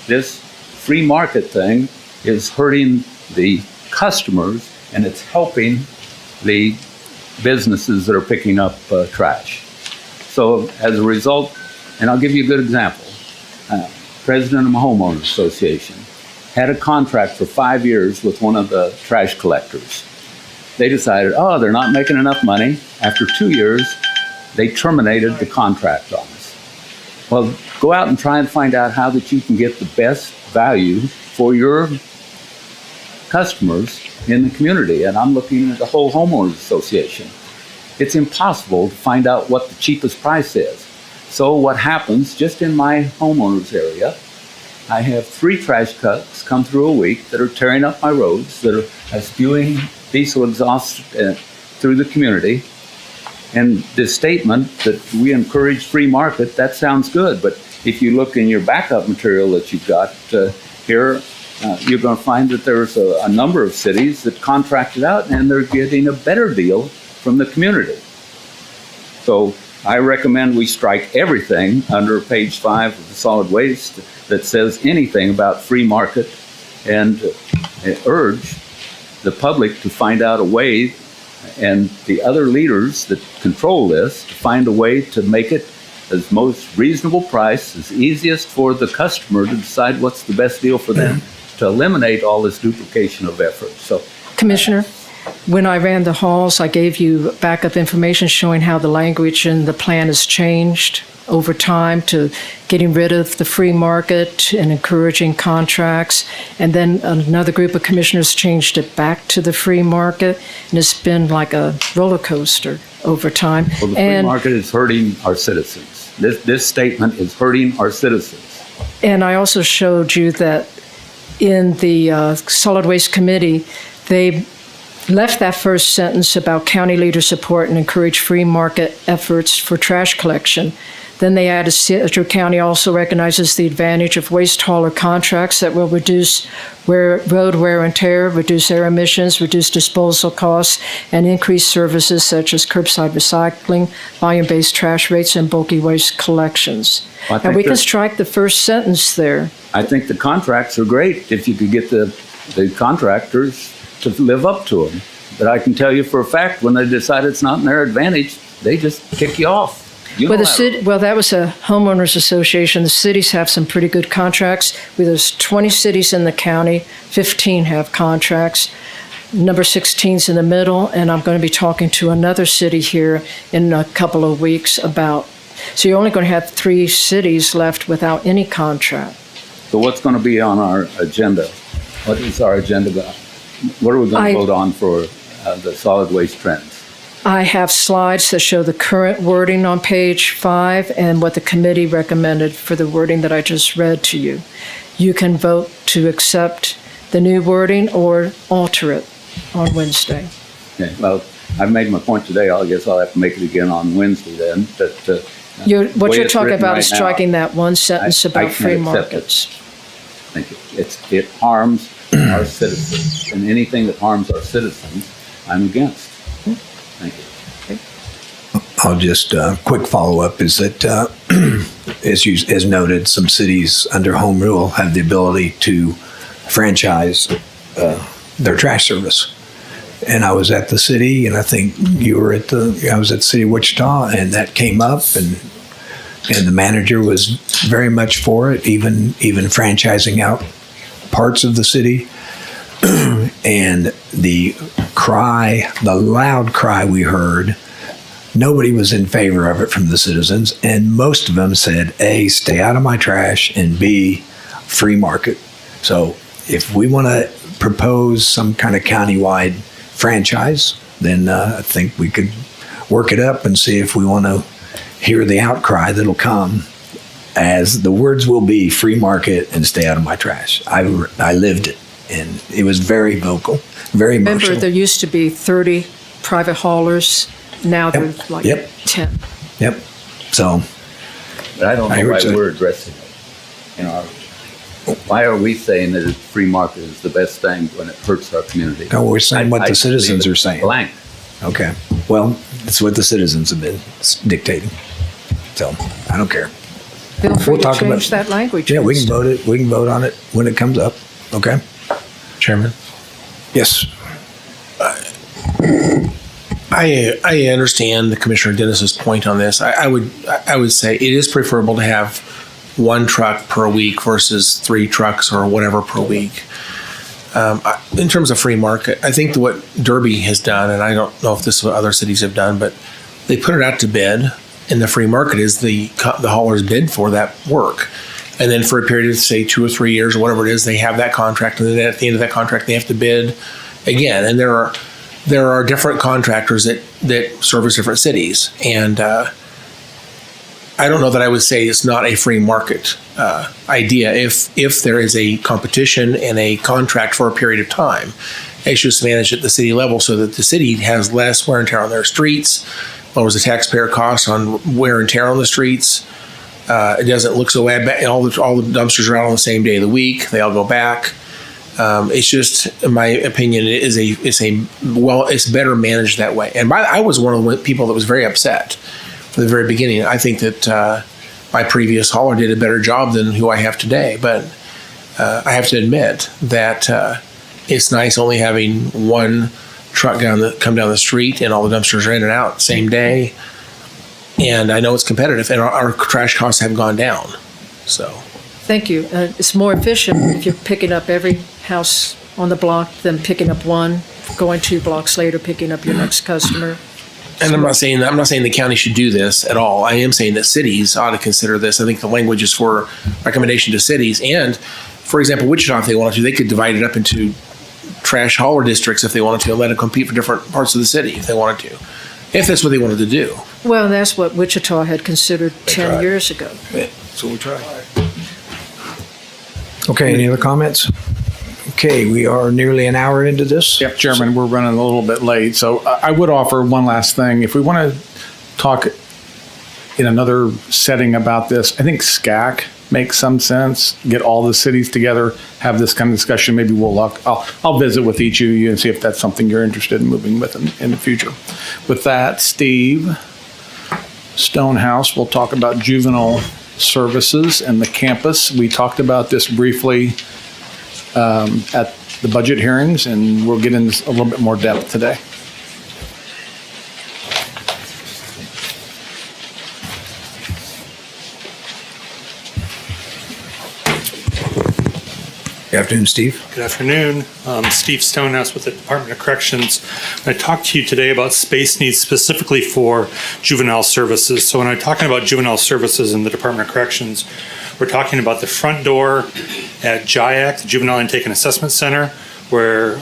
this free market thing is hurting the customers and it's helping the businesses that are picking up trash. So as a result, and I'll give you a good example, president of my homeowners association had a contract for 5 years with one of the trash collectors. They decided, they're not making enough money. After 2 years, they terminated the contract on us. Well, go out and try and find out how that you can get the best value for your customers in the community. And I'm looking at the whole homeowners association. It's impossible to find out what the cheapest price is. So what happens, just in my homeowners area, I have 3 trash trucks come through a week that are tearing up my roads, that are spewing diesel exhaust through the community. And this statement that we encourage free market, that sounds good. But if you look in your backup material that you've got here, you're going to find that there's a number of cities that contract it out and they're getting a better deal from the community. So I recommend we strike everything under page 5 of the solid waste that says anything about free market, and urge the public to find out a way, and the other leaders that control this, to find a way to make it as most reasonable price, as easiest for the customer to decide what's the best deal for them, to eliminate all this duplication of effort. So, Commissioner, when I ran the halls, I gave you backup information showing how the language in the plan has changed over time to getting rid of the free market and encouraging contracts. And then another group of commissioners changed it back to the free market. And it's been like a roller coaster over time. well, the free market is hurting our citizens. This statement is hurting our citizens. And I also showed you that in the Solid Waste Committee, they left that first sentence about county leader support and encourage free market efforts for trash collection. Then they added Sedgwick County also recognizes the advantage of waste hauler contracts that will reduce road wear and tear, reduce air emissions, reduce disposal costs, and increase services such as curbside recycling, volume-based trash rates, and bulky waste collections. Well, And we can strike the first sentence there. I think the contracts are great if you could get the contractors to live up to them. But I can tell you for a fact, when they decide it's not in their advantage, they just kick you off. Well, that was a homeowners association. The cities have some pretty good contracts. There's 20 cities in the county, 15 have contracts. Number 16's in the middle, and I'm going to be talking to another city here in a couple of weeks about. So you're only going to have 3 cities left without any contract. So what's going to be on our agenda? What is our agenda about? What are we going to vote on for the solid waste trends? I have slides that show the current wording on page 5 and what the committee recommended for the wording that I just read to you. You can vote to accept the new wording or alter it on Wednesday. Okay, well, I've made my point today. I guess I'll have to make it again on Wednesday then. What you're talking about is striking that one sentence about free markets. Thank you. It harms our citizens, and anything that harms our citizens, I'm against. Thank you. I'll just, quick follow-up is that, as noted, some cities under home rule have the ability to franchise their trash service. And I was at the city, and I think you were I was at the city of Wichita, and that came up, and the manager was very much for it, even franchising out parts of the city. And the loud cry we heard, nobody was in favor of it from the citizens, and most of them said, A, stay out of my trash, and B, free market. So if we want to propose some kind of countywide franchise, then I think we could work it up and see if we want to hear the outcry that'll come, as the words will be free market and stay out of my trash. I lived it, and it was very vocal, very emotional. Remember, there used to be 30 private haulers. Now there's like 10. Yep. So, But I don't know why we're addressing it. Why are we saying that free market is the best thing when it hurts our community? no, we're saying what the citizens are saying. Blank. Okay. Well, it's what the citizens have been dictating. So I don't care. Feel free We'll to talk change about- that language. Yeah, we can Mr. vote it. We can vote on it when it comes up. Okay. Chairman. Yes. I understand the Commissioner Dennis's point on this. I would say it is preferable to have 1 truck per week versus 3 trucks or whatever per week. In terms of free market, I think that what Derby has done, and I don't know if this is what other cities have done, but they put it out to bid, and the free market is the haulers bid for that work. And then for a period of, say, 2 or 3 years or whatever it is, they have that contract, and then at the end of that contract, they have to bid again. And there are different contractors that service different cities. And I don't know that I would say it's not a free market idea. If there is a competition and a contract for a period of time, it's just managed at the city level so that the city has less wear and tear on their streets, lowers the taxpayer costs on wear and tear on the streets. It doesn't look so bad. All the dumpsters are out on the same day of the week. They all go back. It's just, in my opinion, it's better managed that way. And I was one of the people that was very upset from the very beginning. I think that my previous hauler did a better job than who I have today. But I have to admit that it's nice only having one truck come down the street and all the dumpsters are in and out same day. And I know it's competitive, and our trash costs have gone down. So, Thank you. It's more efficient if you're picking up every house on the block than picking up one, going 2 blocks later, picking up your next customer. and I'm not saying the county should do this at all. I am saying that cities ought to consider this. I think the language is for recommendation to cities, and for example, Wichita, if they wanted to, they could divide it up into trash hauler districts if they wanted to, and let them compete for different parts of the city if they wanted to, if that's what they wanted to do. Well, that's what Wichita had considered 10 tried. years ago. So we try. Okay, any other comments? Okay, we are nearly an hour into this. Yep, Chairman, we're running a little bit late, so I would offer one last thing. If we want to talk in another setting about this, I think SCAC makes some sense. Get all the cities together, have this kind of discussion. Maybe I'll visit with each of you and see if that's something you're interested in moving with in the future. With that, Steve Stonehouse will talk about juvenile services and the campus. We talked about this briefly at the budget hearings, and we'll get into a little bit more depth today. Good afternoon, Steve. Good afternoon. Steve Stonehouse with the Department of Corrections. I talked to you today about space needs specifically for juvenile services. So when I'm talking about juvenile services in the Department of Corrections, we're talking about the front door at JIAC, the Juvenile Intake and Assessment Center, where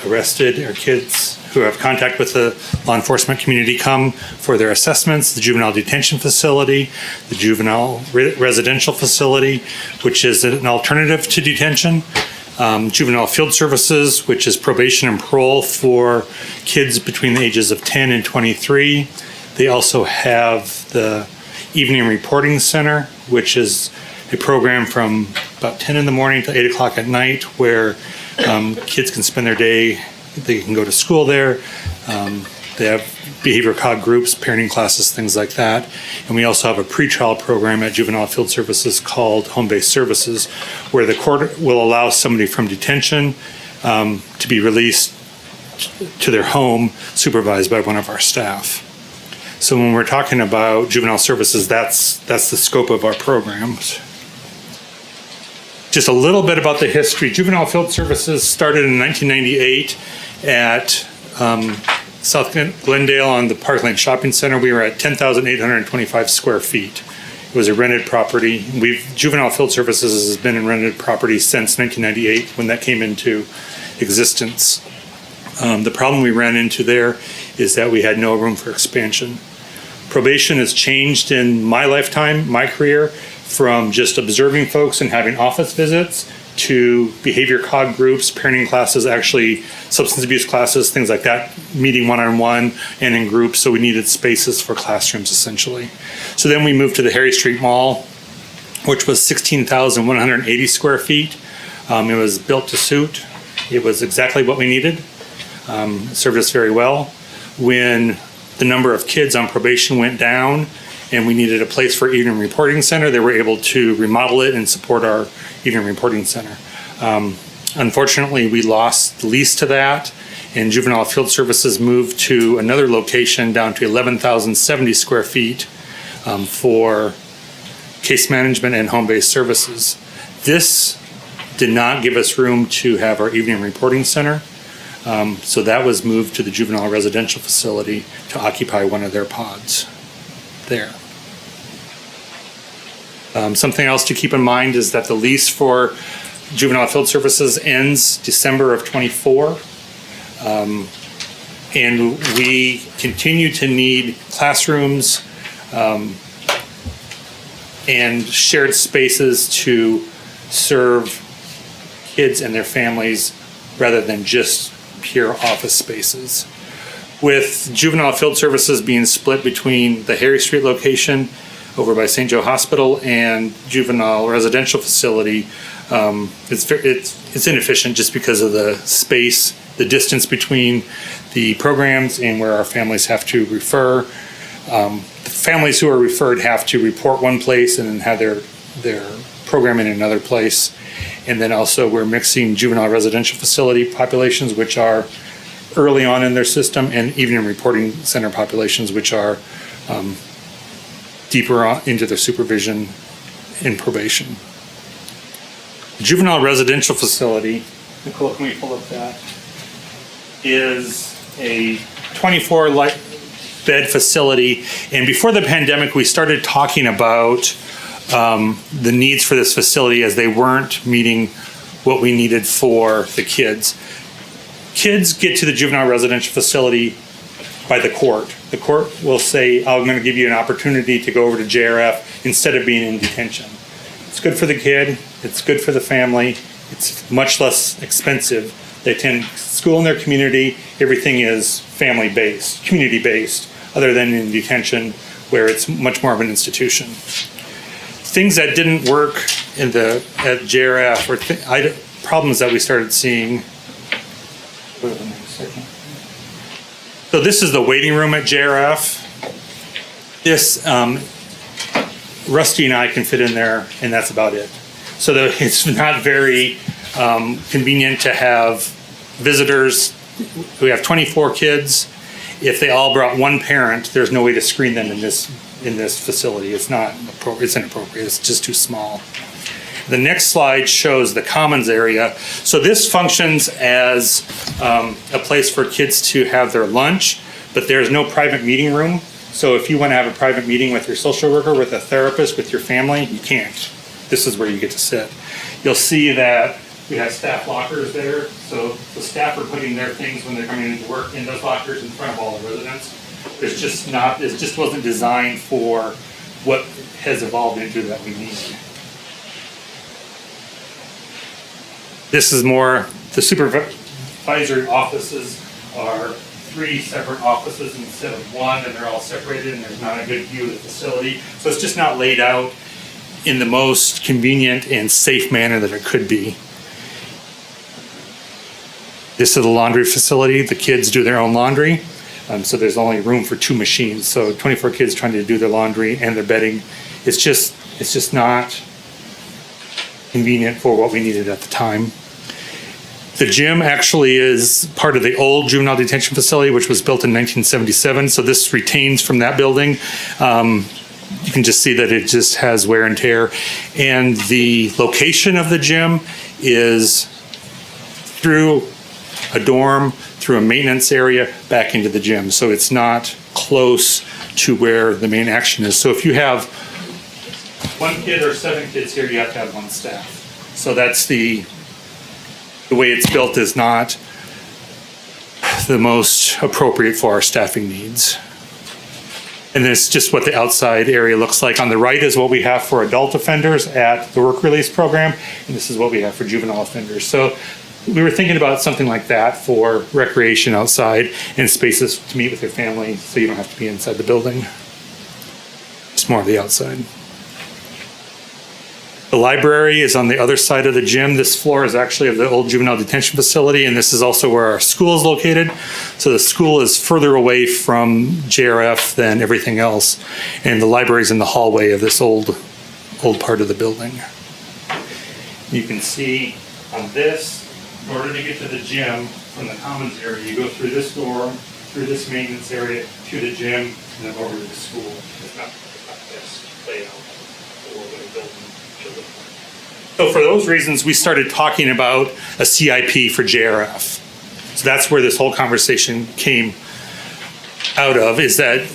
arrested or kids who have contact with the law enforcement community come for their assessments, the juvenile detention facility, the juvenile residential facility, which is an alternative to detention, juvenile field services, which is probation and parole for kids between the ages of 10 and 23. They also have the Evening Reporting Center, which is a program from about 10 in the morning to 8 o'clock at night where kids can spend their day. They can go to school there. They have behavior cog groups, parenting classes, things like that. And we also have a pretrial program at Juvenile Field Services called Home-Based Services, where the court will allow somebody from detention to be released to their home, supervised by one of our staff. So when we're talking about juvenile services, that's the scope of our programs. Just a little bit about the history. Juvenile Field Services started in 1998 at South Glendale on the Parkland Shopping Center. We were at 10,825 square feet. It was a rented property. Juvenile Field Services has been in rented property since 1998 when that came into existence. The problem we ran into there is that we had no room for expansion. Probation has changed in my lifetime, my career, from just observing folks and having office visits to behavior cog groups, parenting classes, actually substance abuse classes, things like that, meeting one-on-one and in groups. So we needed spaces for classrooms essentially. So then we moved to the Harry Street Mall, which was 16,180 square feet. It was built to suit. It was exactly what we needed. It served us very well. When the number of kids on probation went down and we needed a place for evening reporting center, they were able to remodel it and support our evening reporting center. Unfortunately, we lost the lease to that, and Juvenile Field Services moved to another location down to 11,070 square feet for case management and home-based services. This did not give us room to have our evening reporting center. So that was moved to the juvenile residential facility to occupy one of their pods there. Something else to keep in mind is that the lease for Juvenile Field Services ends December of 24. And we continue to need classrooms and shared spaces to serve kids and their families rather than just pure office spaces. With Juvenile Field Services being split between the Harry Street location over by St. Joe Hospital and juvenile residential facility. It's inefficient just because of the space, the distance between the programs and where our families have to refer. The families who are referred have to report one place and then have their program in another place. And then also we're mixing juvenile residential facility populations, which are early on in their system, and even in reporting center populations, which are deeper into their supervision and probation. Juvenile residential facility, Nicole, can we pull up that? Is a 24-bed facility. And before the pandemic, we started talking about the needs for this facility as they weren't meeting what we needed for the kids. Kids get to the juvenile residential facility by the court. The court will say, I'm going to give you an opportunity to go over to JRF instead of being in detention. It's good for the kid. It's good for the family. It's much less expensive. They attend school in their community. Everything is family-based, community-based, other than in detention where it's much more of an institution. Things that didn't work at JRF or problems that we started seeing. Go to the next second. So this is the waiting room at JRF. This, Rusty and I can fit in there, and that's about it. So it's not very convenient to have visitors. We have 24 kids. If they all brought one parent, there's no way to screen them in this facility. It's not appropriate. It's inappropriate. It's just too small. The next slide shows the commons area. So this functions as a place for kids to have their lunch, but there's no private meeting room. So if you want to have a private meeting with your social worker, with a therapist, with your family, you can't. This is where you get to sit. You'll see that we have staff lockers there. So the staff are putting their things when they're coming into work in those lockers in front of all the residents. It just wasn't designed for what has evolved into that we need. This is more, the supervisory offices are 3 separate offices instead of 1, and they're all separated, and there's not a good view of the facility. So it's just not laid out in the most convenient and safe manner that it could be. This is the laundry facility. The kids do their own laundry. So there's only room for 2 machines. So 24 kids trying to do their laundry and their bedding. It's just not convenient for what we needed at the time. The gym actually is part of the old juvenile detention facility, which was built in 1977. So this retains from that building. You can just see that it just has wear and tear. And the location of the gym is through a dorm, through a maintenance area, back into the gym. So it's not close to where the main action is. So if you have 1 kid or 7 kids here, you have to have 1 staff. So that's the way it's built is not the most appropriate for our staffing needs. And it's just what the outside area looks like. On the right is what we have for adult offenders at the work release program, and this is what we have for juvenile offenders. So we were thinking about something like that for recreation outside and spaces to meet with your family so you don't have to be inside the building. It's more of the outside. The library is on the other side of the gym. This floor is actually of the old juvenile detention facility, and this is also where our school is located. So the school is further away from JRF than everything else, and the library is in the hallway of this old part of the building. You can see on this, in order to get to the gym from the commons area, you go through this door, through this maintenance area, to the gym, and then over to the school. It's not this layout for what a building. So for those reasons, we started talking about a CIP for JRF. So that's where this whole conversation came out of, is that,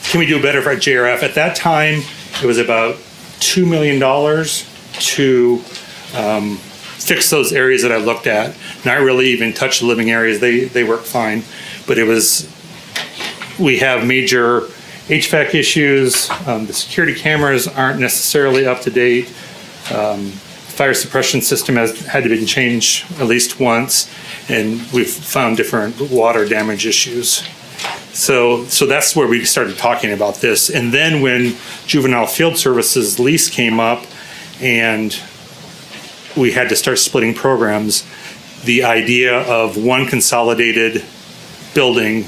can we do better for JRF? At that time, it was about $2 million to fix those areas that I looked at. Not really even touch the living areas, they work fine. But we have major HVAC issues, the security cameras aren't necessarily up to date. Fire suppression system had to be changed at least once, and we've found different water damage issues. So that's where we started talking about this. And then when Juvenile Field Services lease came up and we had to start splitting programs, the idea of one consolidated building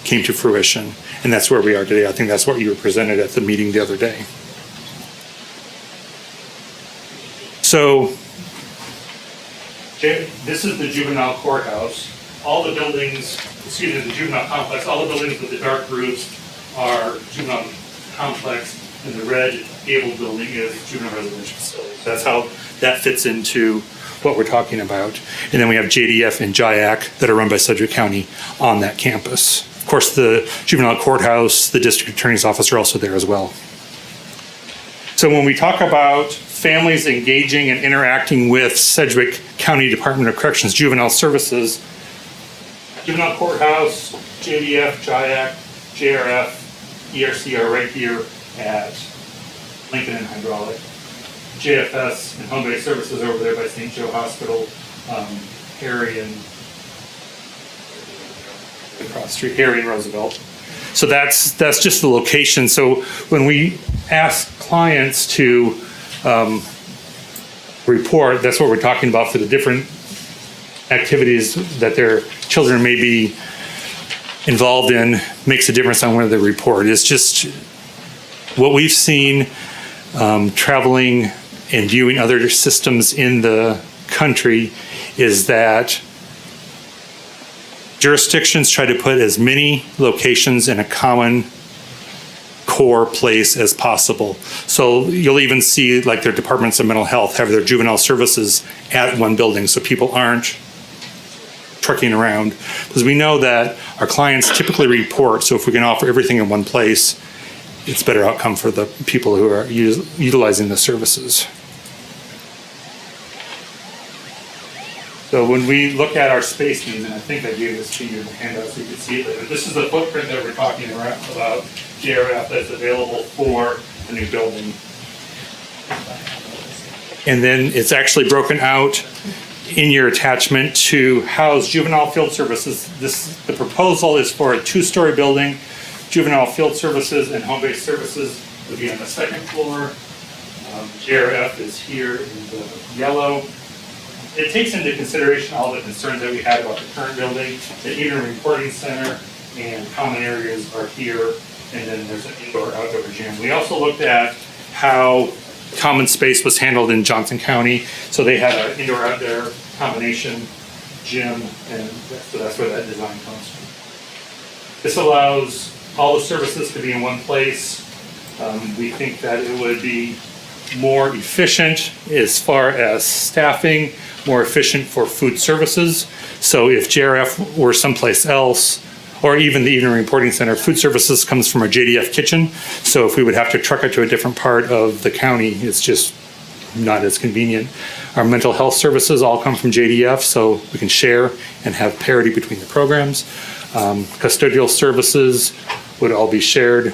came to fruition. And that's where we are today. I think that's what you were presented at the meeting the other day. So this is the juvenile courthouse. All the buildings, the juvenile complex, all the buildings with the dark roofs are juvenile complex, and the red gabled building is juvenile residential facility. That's how that fits into what we're talking about. And then we have JDF and JIAC that are run by Sedgwick County on that campus. Of course, the juvenile courthouse, the district attorney's office are also there as well. So when we talk about families engaging and interacting with Sedgwick County Department of Corrections Juvenile Services, Juvenile Courthouse, JDF, JIAC, JRF, ERC are right here at Lincoln and Hydraulic. JFS and Home-Based Services over there by St. Joe Hospital, Harry and across the street, Harry and Roosevelt. So that's just the location. So when we ask clients to report, that's what we're talking about for the different activities that their children may be involved in makes a difference on whether they report. It's just what we've seen traveling and viewing other systems in the country is that jurisdictions try to put as many locations in a common core place as possible. So you'll even see like their departments of mental health have their juvenile services at one building so people aren't trucking around, because we know that our clients typically report. So if we can offer everything in one place, it's better outcome for the people who are utilizing the services. So when we look at our space needs, and I think I gave this to you in the handout so you can see it later, this is the footprint that we're talking about JRF that's available for a new building. And then it's actually broken out in your attachment to house Juvenile Field Services. The proposal is for a 2-story building. Juvenile Field Services and Home-Based Services would be on the 2nd floor. JRF is here in the yellow. It takes into consideration all the concerns that we had about the current building. The Evening Reporting Center and common areas are here, and then there's an indoor-outdoor gym. We also looked at how common space was handled in Johnson County. So they had an indoor-outdoor combination gym, and so that's where that design comes from. This allows all the services to be in one place. We think that it would be more efficient as far as staffing, more efficient for food services. So if JRF were someplace else, or even the Evening Reporting Center, food services comes from a JDF kitchen. So if we would have to truck it to a different part of the county, it's just not as convenient. Our mental health services all come from JDF, so we can share and have parity between the programs. Custodial services would all be shared.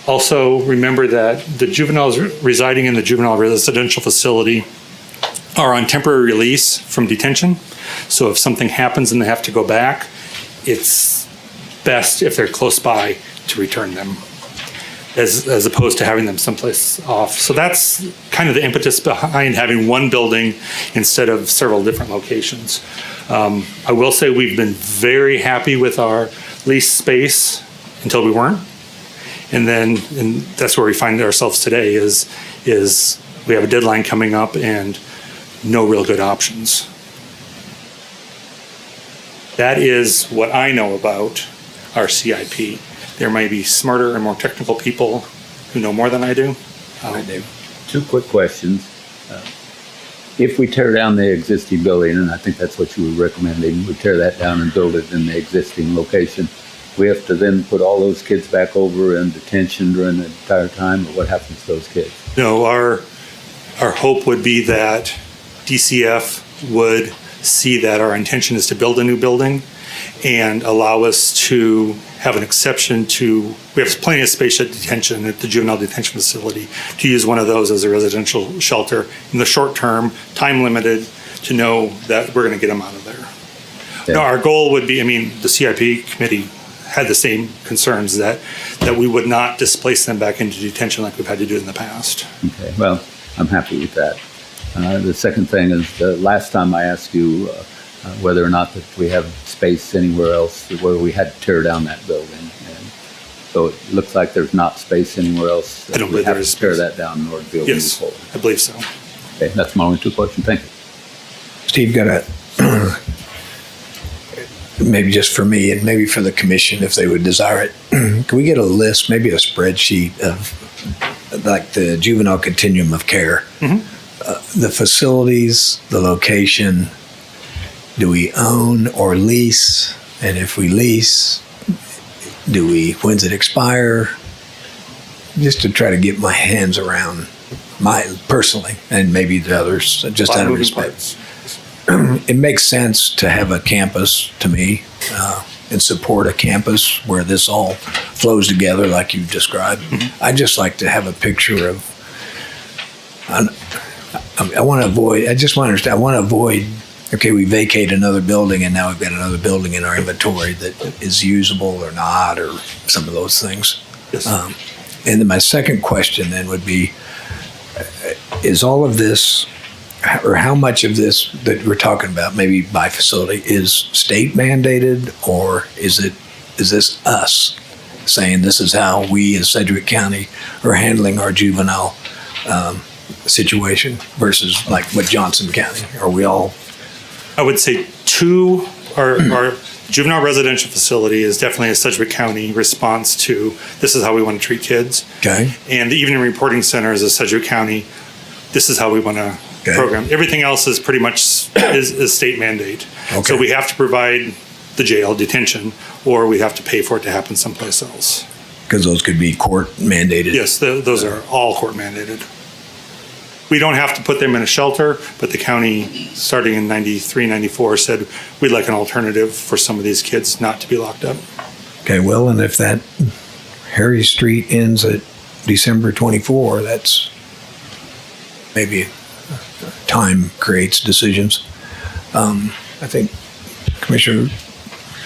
Also, remember that the juveniles residing in the juvenile residential facility are on temporary release from detention. So if something happens and they have to go back, it's best if they're close by to return them, as opposed to having them someplace off. So that's kind of the impetus behind having one building instead of several different locations. I will say we've been very happy with our lease space until we weren't. And that's where we find ourselves today is we have a deadline coming up and no real good options. That is what I know about our CIP. There may be smarter and more technical people who know more than I do. I do. 2 quick questions. If we tear down the existing building, and I think that's what you were recommending, we tear that down and build it in the existing location, we have to then put all those kids back over in detention during the entire time, or what happens to those kids? No, our hope would be that DCF would see that our intention is to build a new building and allow us to have an exception to, we have plenty of space at detention at the juvenile detention facility to use one of those as a residential shelter in the short term, time limited, to know that we're going to get them out of there. Yeah. No, our goal would be, the CIP committee had the same concerns that we would not displace them back into detention like we've had to do in the past. Okay, well, I'm happy with that. The second thing is, the last time I asked you whether or not that we have space anywhere else where we had to tear down that building. And so it looks like there's not space anywhere else. I don't We believe have there is to tear space. that down in order to be able to move Yes, forward. I believe so. Okay, that's my only two questions. Thank you. Steve, got a, maybe just for me and maybe for the commission if they would desire it, can we get a list, maybe a spreadsheet of like the juvenile continuum of care? The facilities, the location, do we own or lease? And if we lease, when's it expire? Just to try to get my hands around personally, and maybe the others, just out of Moving respect. parts. It makes sense to have a campus to me, and support a campus where this all flows together like you've described. I just like to have a picture of, I want to avoid, I just want to understand, I want to avoid, okay, we vacate another building and now we've got another building in our inventory that is usable or not, or some of those things. Yes. And then my second question then would be, is all of this, or how much of this that we're talking about, maybe by facility, is state mandated, or is this us saying this is how we as Sedgwick County are handling our juvenile situation versus like what Johnson County? Are we all? I would say two our juvenile residential facility is definitely a Sedgwick County response to this is how we want to treat kids. Okay. And the evening reporting center is a Sedgwick County, this is how we want to program. Everything else is pretty much is state mandate. Okay. So we have to provide the jail detention, or we have to pay for it to happen someplace else. Because those could be court mandated. Yes, those are all court mandated. We don't have to put them in a shelter, but the county, starting in 93, 94, said we'd like an alternative for some of these kids not to be locked up. Okay, well, and if that Harry Street ends at December 24, that's maybe time creates decisions. I think Commissioner,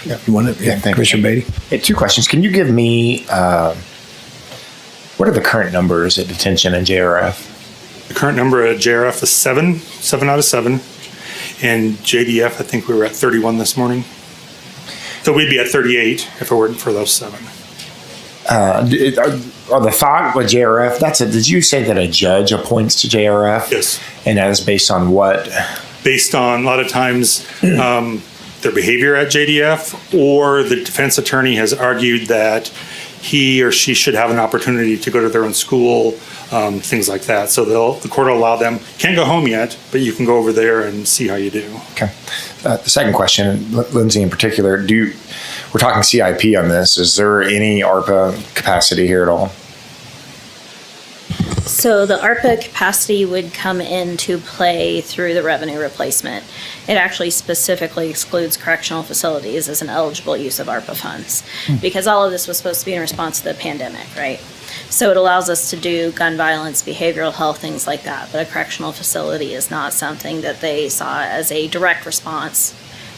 you want it? Yeah, thank Commissioner Beatty? Hey, two questions. Can you give me what are the current numbers at detention and JRF? The current number at JRF is 7 out of 7. And JDF, I think we were at 31 this morning. So we'd be at 38 if it weren't for those 7. Are the thought with JRF, did you say that a judge appoints to JRF? Yes. And that is based on what? Based on a lot of times their behavior at JDF, or the defense attorney has argued that he or she should have an opportunity to go to their own school, things like that. So the court will allow them, can't go home yet, but you can go over there and see how you do. Okay. The second question, Lindsay in particular, we're talking CIP on this. Is there any ARPA capacity here at all? So the ARPA capacity would come into play through the revenue replacement. It actually specifically excludes correctional facilities as an eligible use of ARPA funds, because all of this was supposed to be in response to the pandemic, right? So it allows us to do gun violence, behavioral health, things like that. But a correctional facility is not something that they saw as a direct response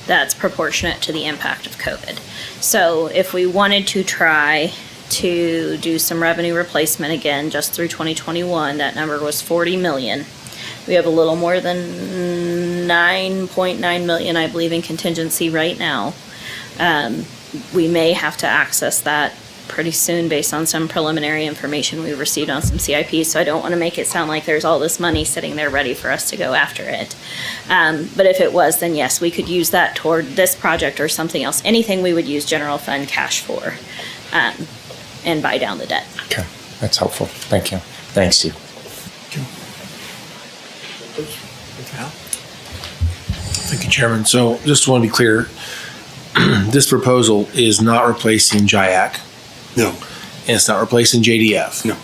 that's proportionate to the impact of COVID. So if we wanted to try to do some revenue replacement again, just through 2021, that number was 40 million. We have a little more than 9.9 million, I believe, in contingency right now. We may have to access that pretty soon based on some preliminary information we received on some CIPs, so I don't want to make it sound like there's all this money sitting there ready for us to go after it. But if it was, then yes, we could use that toward this project or something else, anything we would use general fund cash for, and buy down the debt. Okay, that's helpful. Thank you. Thanks, Steve. Thank you, Chairman. So just want to be clear, this proposal is not replacing JIAC, No, and it's not replacing JDF. no.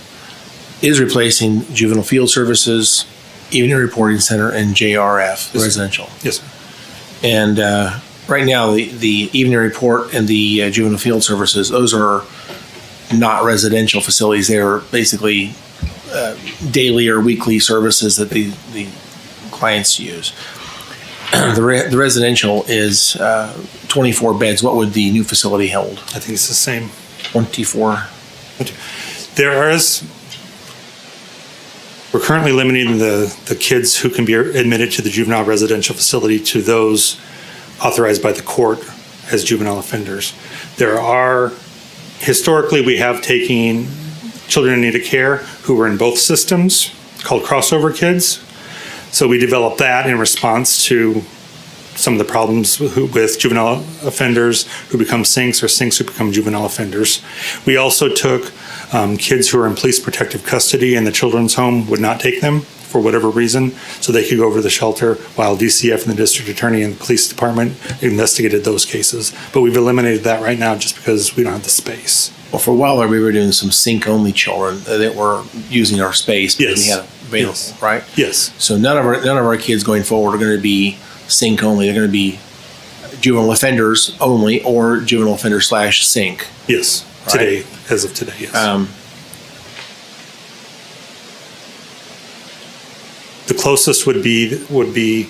It is replacing Juvenile Field Services, Evening Reporting Center, and JRF Yes, sir. residential. Yes, sir. And right now, the Evening Report and the Juvenile Field Services, those are not residential facilities. They are basically daily or weekly services that the clients use. the residential is 24 beds. What would the new facility hold? I think it's the same. 24. We're currently limiting the kids who can be admitted to the juvenile residential facility to those authorized by the court as juvenile offenders. Historically, we have taken children in need of care who were in both systems, called crossover kids. So we developed that in response to some of the problems with juvenile offenders who become sinks or sinks who become juvenile offenders. We also took kids who are in police protective custody and the children's home would not take them for whatever reason, so they could go over to the shelter while DCF and the district attorney and the police department investigated those cases. But we've eliminated that right now just because we don't have the space. Well, for a while there, we were doing some sink-only children that were using our space because we had available, Yes. right? Yes. So none of our kids going forward are going to be sink-only. They're going to be juvenile offenders only or juvenile offender / sink. Yes. Right. Today, as of today, yes. The closest would be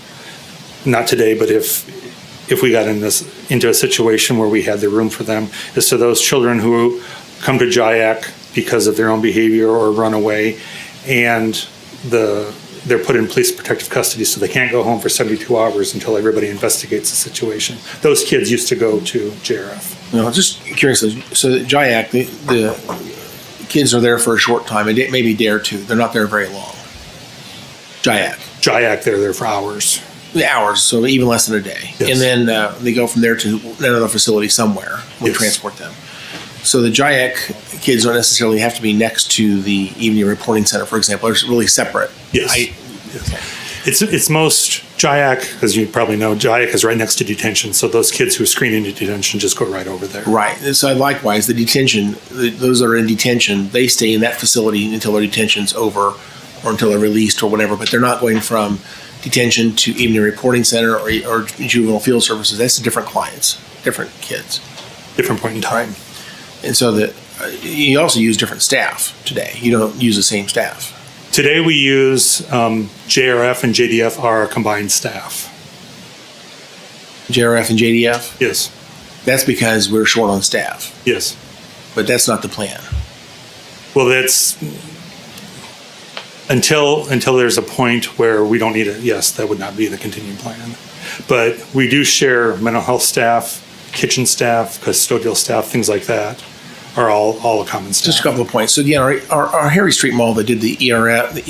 not today, but if we got into a situation where we had the room for them, is to those children who come to JIAC because of their own behavior or run away, and they're put in police protective custody, so they can't go home for 72 hours until everybody investigates the situation. Those kids used to go to JRF. No, just curious. So JIAC, the kids are there for a short time, maybe a day or two. They're not there very long. JIAC, they're there for hours. The hours, so even less than a day. Yes. And then they go from there to another facility somewhere. We Yes. transport them. So the JIAC kids don't necessarily have to be next to the evening reporting center, for example. They're really separate. Yes. It's most JIAC, as you probably know, JIAC is right next to detention. So those kids who are screened into detention just go right over there. Right. And so likewise, the detention, those that are in detention, they stay in that facility until their detention's over or until they're released or whatever. But they're not going from detention to evening reporting center or juvenile field services. That's different clients, different kids. Different point in time. And so you also use different staff today. You don't use the same staff. Today we use JRF and JDF are our combined staff. JRF and JDF? Yes. That's because we're short on staff. Yes. But that's not the plan. Well, that's until there's a point where we don't need it. Yes, that would not be the continuing plan. But we do share mental health staff, kitchen staff, custodial staff, things like that are all a common staff. Just a couple of points. So again, our Harry Street Mall that did the ERF, the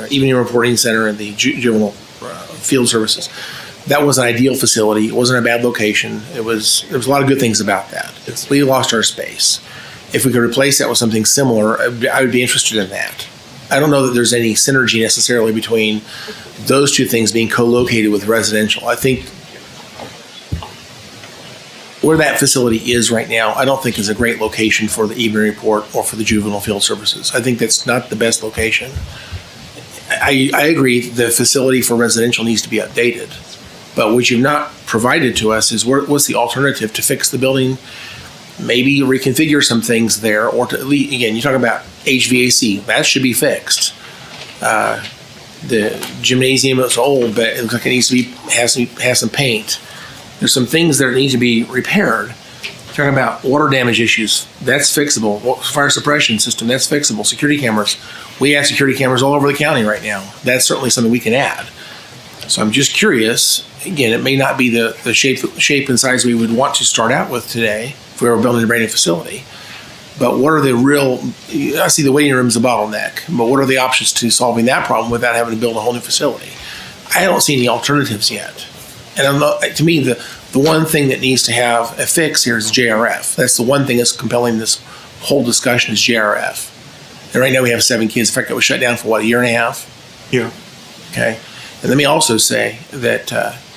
Evening Reporting Center and the juvenile field services, that was an ideal facility. It wasn't a bad location. There was a lot of good things about that. Yes. We lost our space. If we could replace that with something similar, I would be interested in that. I don't know that there's any synergy necessarily between those two things being co-located with residential. I think where that facility is right now, I don't think is a great location for the evening report or for the juvenile field services. I think that's not the best location. I agree the facility for residential needs to be updated, but what you've not provided to us is what's the alternative to fix the building, maybe reconfigure some things there, or to, again, you talk about HVAC, that should be fixed. The gymnasium is old, but it looks like it needs to has some paint. There's some things that need to be repaired. Talking about water damage issues, that's fixable. Fire suppression system, that's fixable. Security cameras, we have security cameras all over the county right now. That's certainly something we can add. So I'm just curious. Again, it may not be the shape and size we would want to start out with today if we were building a brand new facility. But what are the real? I see the waiting room as a bottleneck. But what are the options to solving that problem without having to build a whole new facility? I don't see any alternatives yet. And to me, the one thing that needs to have a fix here is JRF. That's the one thing that's compelling this whole discussion is JRF. And right now we have 7 kids. In fact, it was shut down for what, a year and a half? Yeah. Okay. And let me also say that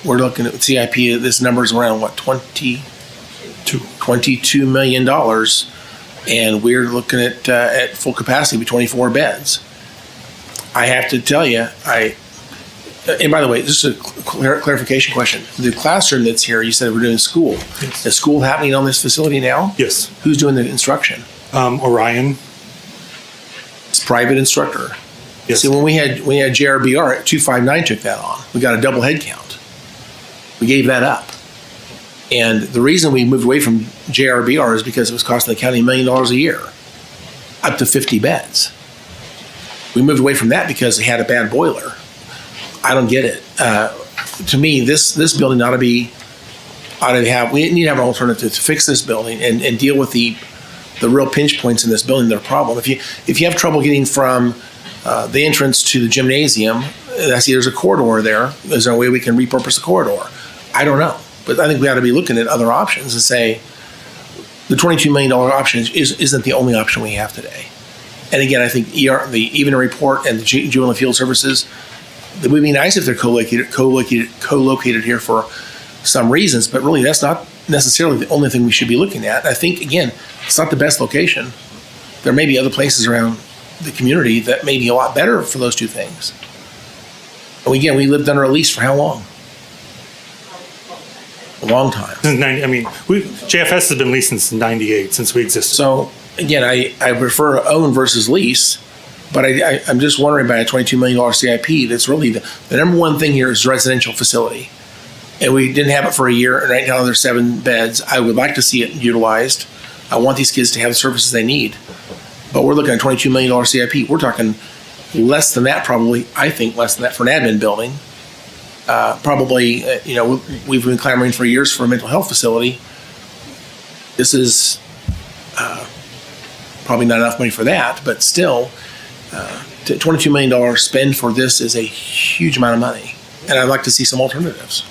we're looking at CIP. This number is around what, $22 million, and we're looking at full capacity with 24 beds. I have to tell you, and by the way, this is a clarification question. The classroom that's here, you said we're doing school. Yes. Is school happening on this facility now? Yes. Who's doing the instruction? Orion. It's private instructor. Yes. See, when we had JRBR at 259 took that on. We got a double head count. We gave that up. And the reason we moved away from JRBR is because it was costing the county $1 million a year, up to 50 beds. We moved away from that because it had a bad boiler. I don't get it. To me, this building ought to have, we need to have an alternative to fix this building and deal with the real pinch points in this building that are a problem. If you have trouble getting from the entrance to the gymnasium, I see there's a corridor there. Is there a way we can repurpose the corridor? I don't know. But I think we ought to be looking at other options and say the $22 million option isn't the only option we have today. And again, I think the even report and the juvenile field services, it would be nice if they're co-located here for some reasons, but really that's not necessarily the only thing we should be looking at. I think, again, it's not the best location. There may be other places around the community that may be a lot better for those two things. And again, we lived under a lease for how long? A long time. JFS has been leasing since '98, since we existed. So again, I prefer own versus lease, but I'm just wondering about a $22 million CIP. That's really the number one thing here is residential facility. And we didn't have it for a year, and right now there's 7 beds. I would like to see it utilized. I want these kids to have the services they need. But we're looking at a $22 million CIP. We're talking less than that, probably, I think less than that for an admin building. Probably, we've been clamoring for years for a mental health facility. This is probably not enough money for that, but still, $22 million spend for this is a huge amount of money. And I'd like to see some alternatives.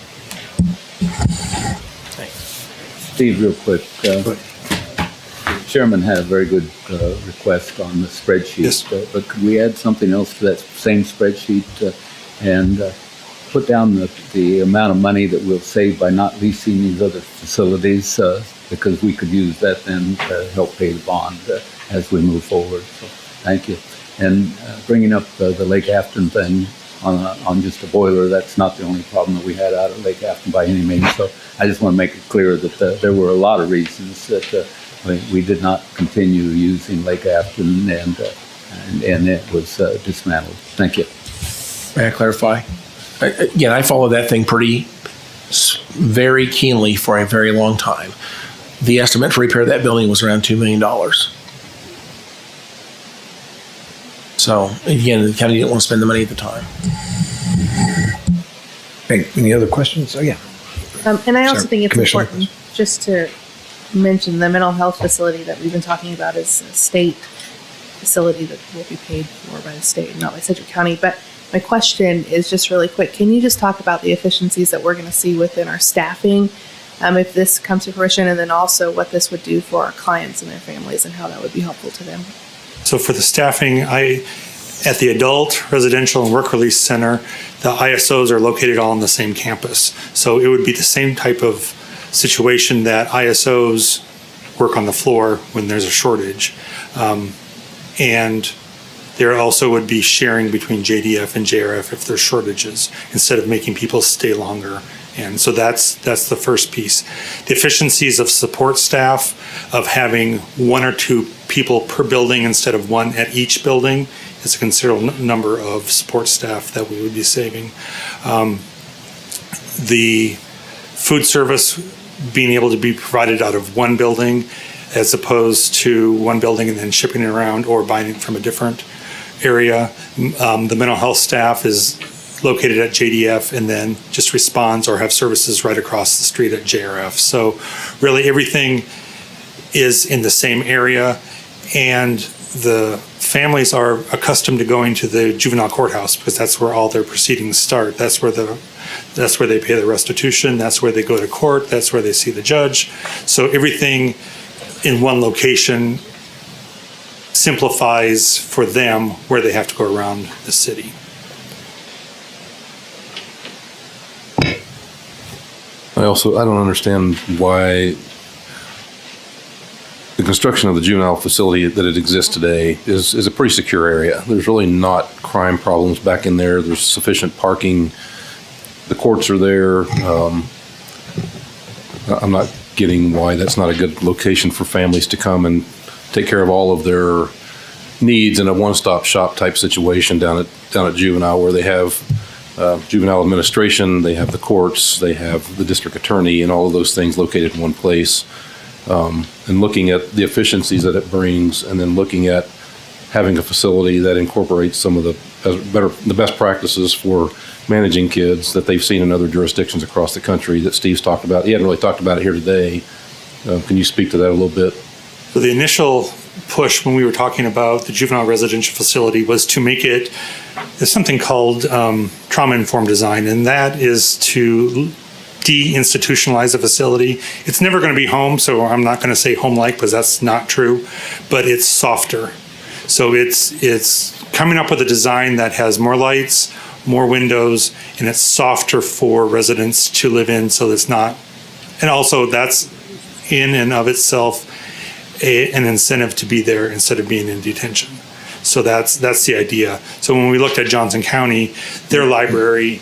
Steve, real quick. The chairman had a very good request on the spreadsheet. Yes. But could we add something else to that same spreadsheet and put down the amount of money that we'll save by not leasing these other facilities? Because we could use that then to help pay the bond as we move forward. So thank you. And bringing up the Lake Afton thing on just a boiler, that's not the only problem that we had out at Lake Afton by any means. So I just want to make it clear that there were a lot of reasons that we did not continue using Lake Afton and it was dismantled. Thank you. May I clarify? Again, I followed that thing very keenly for a very long time. The estimate for repair of that building was around $2 million. So again, the county didn't want to spend the money at the time. Hey, any other questions? Oh, yeah. And I also Sure. think it's Commissioner. important just to mention the mental health facility that we've been talking about is a state facility that will be paid for by the state, not by Sedgwick County. But my question is just really quick. Can you just talk about the efficiencies that we're going to see within our staffing if this comes to fruition, and then also what this would do for our clients and their families and how that would be helpful to them? So for the staffing, at the adult, residential, and work release center, the ISOs are located all on the same campus. So it would be the same type of situation that ISOs work on the floor when there's a shortage. And there also would be sharing between JDF and JRF if there's shortages, instead of making people stay longer. And so that's the first piece. The efficiencies of support staff, of having 1 or 2 people per building instead of 1 at each building, is a considerable number of support staff that we would be saving. The food service being able to be provided out of 1 building as opposed to 1 building and then shipping it around or buying it from a different area. The mental health staff is located at JDF and then just responds or have services right across the street at JRF. So really everything is in the same area, and the families are accustomed to going to the juvenile courthouse because that's where all their proceedings start. That's where they pay the restitution. That's where they go to court. That's where they see the judge. So everything in one location simplifies for them where they have to go around the city. I don't understand why the construction of the juvenile facility that it exists today is a pretty secure area. There's really not crime problems back in there. There's sufficient parking. The courts are there. I'm not getting why that's not a good location for families to come and take care of all of their needs in a one-stop shop type situation down at juvenile, where they have juvenile administration, they have the courts, they have the district attorney, and all of those things located in one place. And looking at the efficiencies that it brings, and then looking at having a facility that incorporates some of the best practices for managing kids that they've seen in other jurisdictions across the country that Steve's talked about. He hadn't really talked about it here today. Can you speak to that a little bit? So the initial push when we were talking about the juvenile residential facility was to make it, there's something called trauma-informed design, and that is to de-institutionalize a facility. It's never going to be home, so I'm not going to say home-like because that's not true, but it's softer. So it's coming up with a design that has more lights, more windows, and it's softer for residents to live in, so it's not, and also that's in and of itself an incentive to be there instead of being in detention. So that's the idea. So when we looked at Johnson County, their library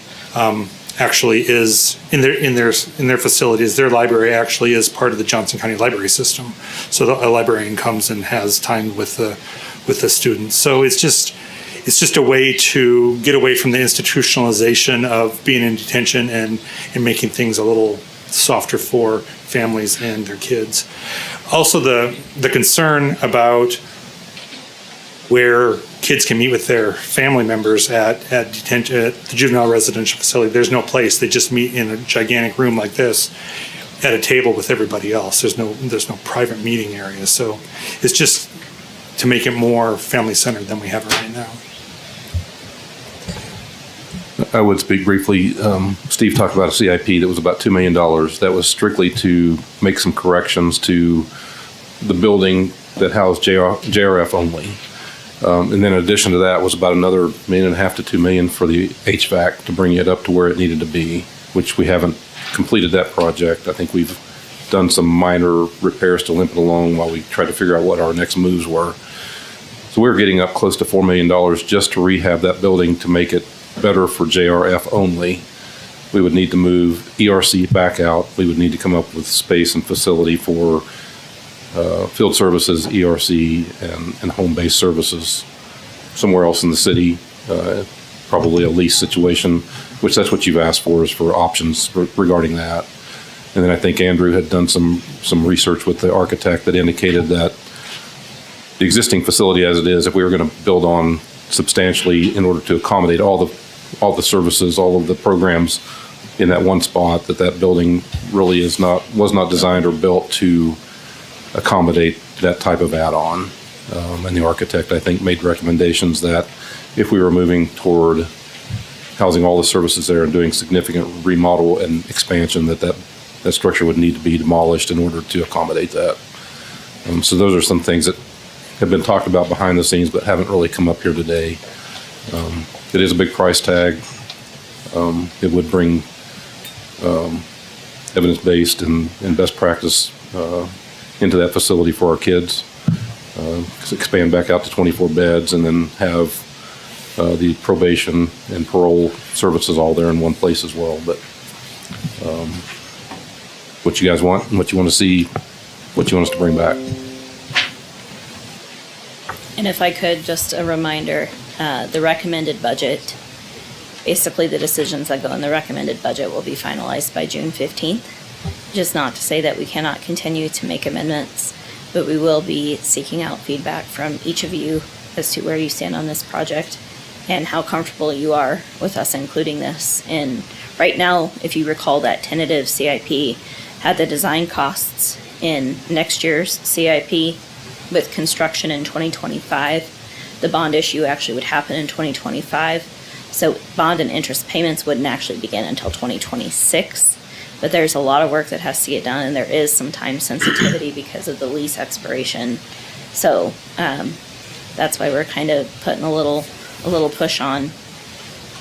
actually is in their facilities. Their library actually is part of the Johnson County library system. So a librarian comes and has time with the students. So it's just a way to get away from the institutionalization of being in detention and making things a little softer for families and their kids. Also, the concern about where kids can meet with their family members at detention, at the juvenile residential facility. There's no place. They just meet in a gigantic room like this at a table with everybody else. There's no private meeting area. So it's just to make it more family-centered than we have it right now. I would speak briefly. Steve talked about a CIP that was about $2 million. That was strictly to make some corrections to the building that housed JRF only. And then in addition to that was about another $1.5 million to $2 million for the HVAC to bring it up to where it needed to be, which we haven't completed that project. I think we've done some minor repairs to limp it along while we try to figure out what our next moves were. So we're getting up close to $4 million just to rehab that building to make it better for JRF only. We would need to move ERC back out. We would need to come up with space and facility for field services, ERC, and home-based services somewhere else in the city, probably a lease situation, which that's what you've asked for, is for options regarding that. And then I think Andrew had done some research with the architect that indicated that the existing facility as it is, if we were going to build on substantially in order to accommodate all the services, all of the programs in that one spot, that building really was not designed or built to accommodate that type of add-on. And the architect, I think, made recommendations that if we were moving toward housing all the services there and doing significant remodel and expansion, that structure would need to be demolished in order to accommodate that. So those are some things that have been talked about behind the scenes but haven't really come up here today. It is a big price tag. It would bring evidence-based and best practice into that facility for our kids. Expand back out to 24 beds and then have the probation and parole services all there in one place as well. But what you guys want, what you want to see, what you want us to bring back. And if I could, just a reminder, the recommended budget, basically the decisions that go in the recommended budget will be finalized by June 15th. Just not to say that we cannot continue to make amendments, but we will be seeking out feedback from each of you as to where you stand on this project and how comfortable you are with us including this. And right now, if you recall, that tentative CIP had the design costs in next year's CIP with construction in 2025. The bond issue actually would happen in 2025. So bond and interest payments wouldn't actually begin until 2026. But there's a lot of work that has to get done, and there is some time sensitivity because of the lease expiration. So that's why we're kind of putting a little push on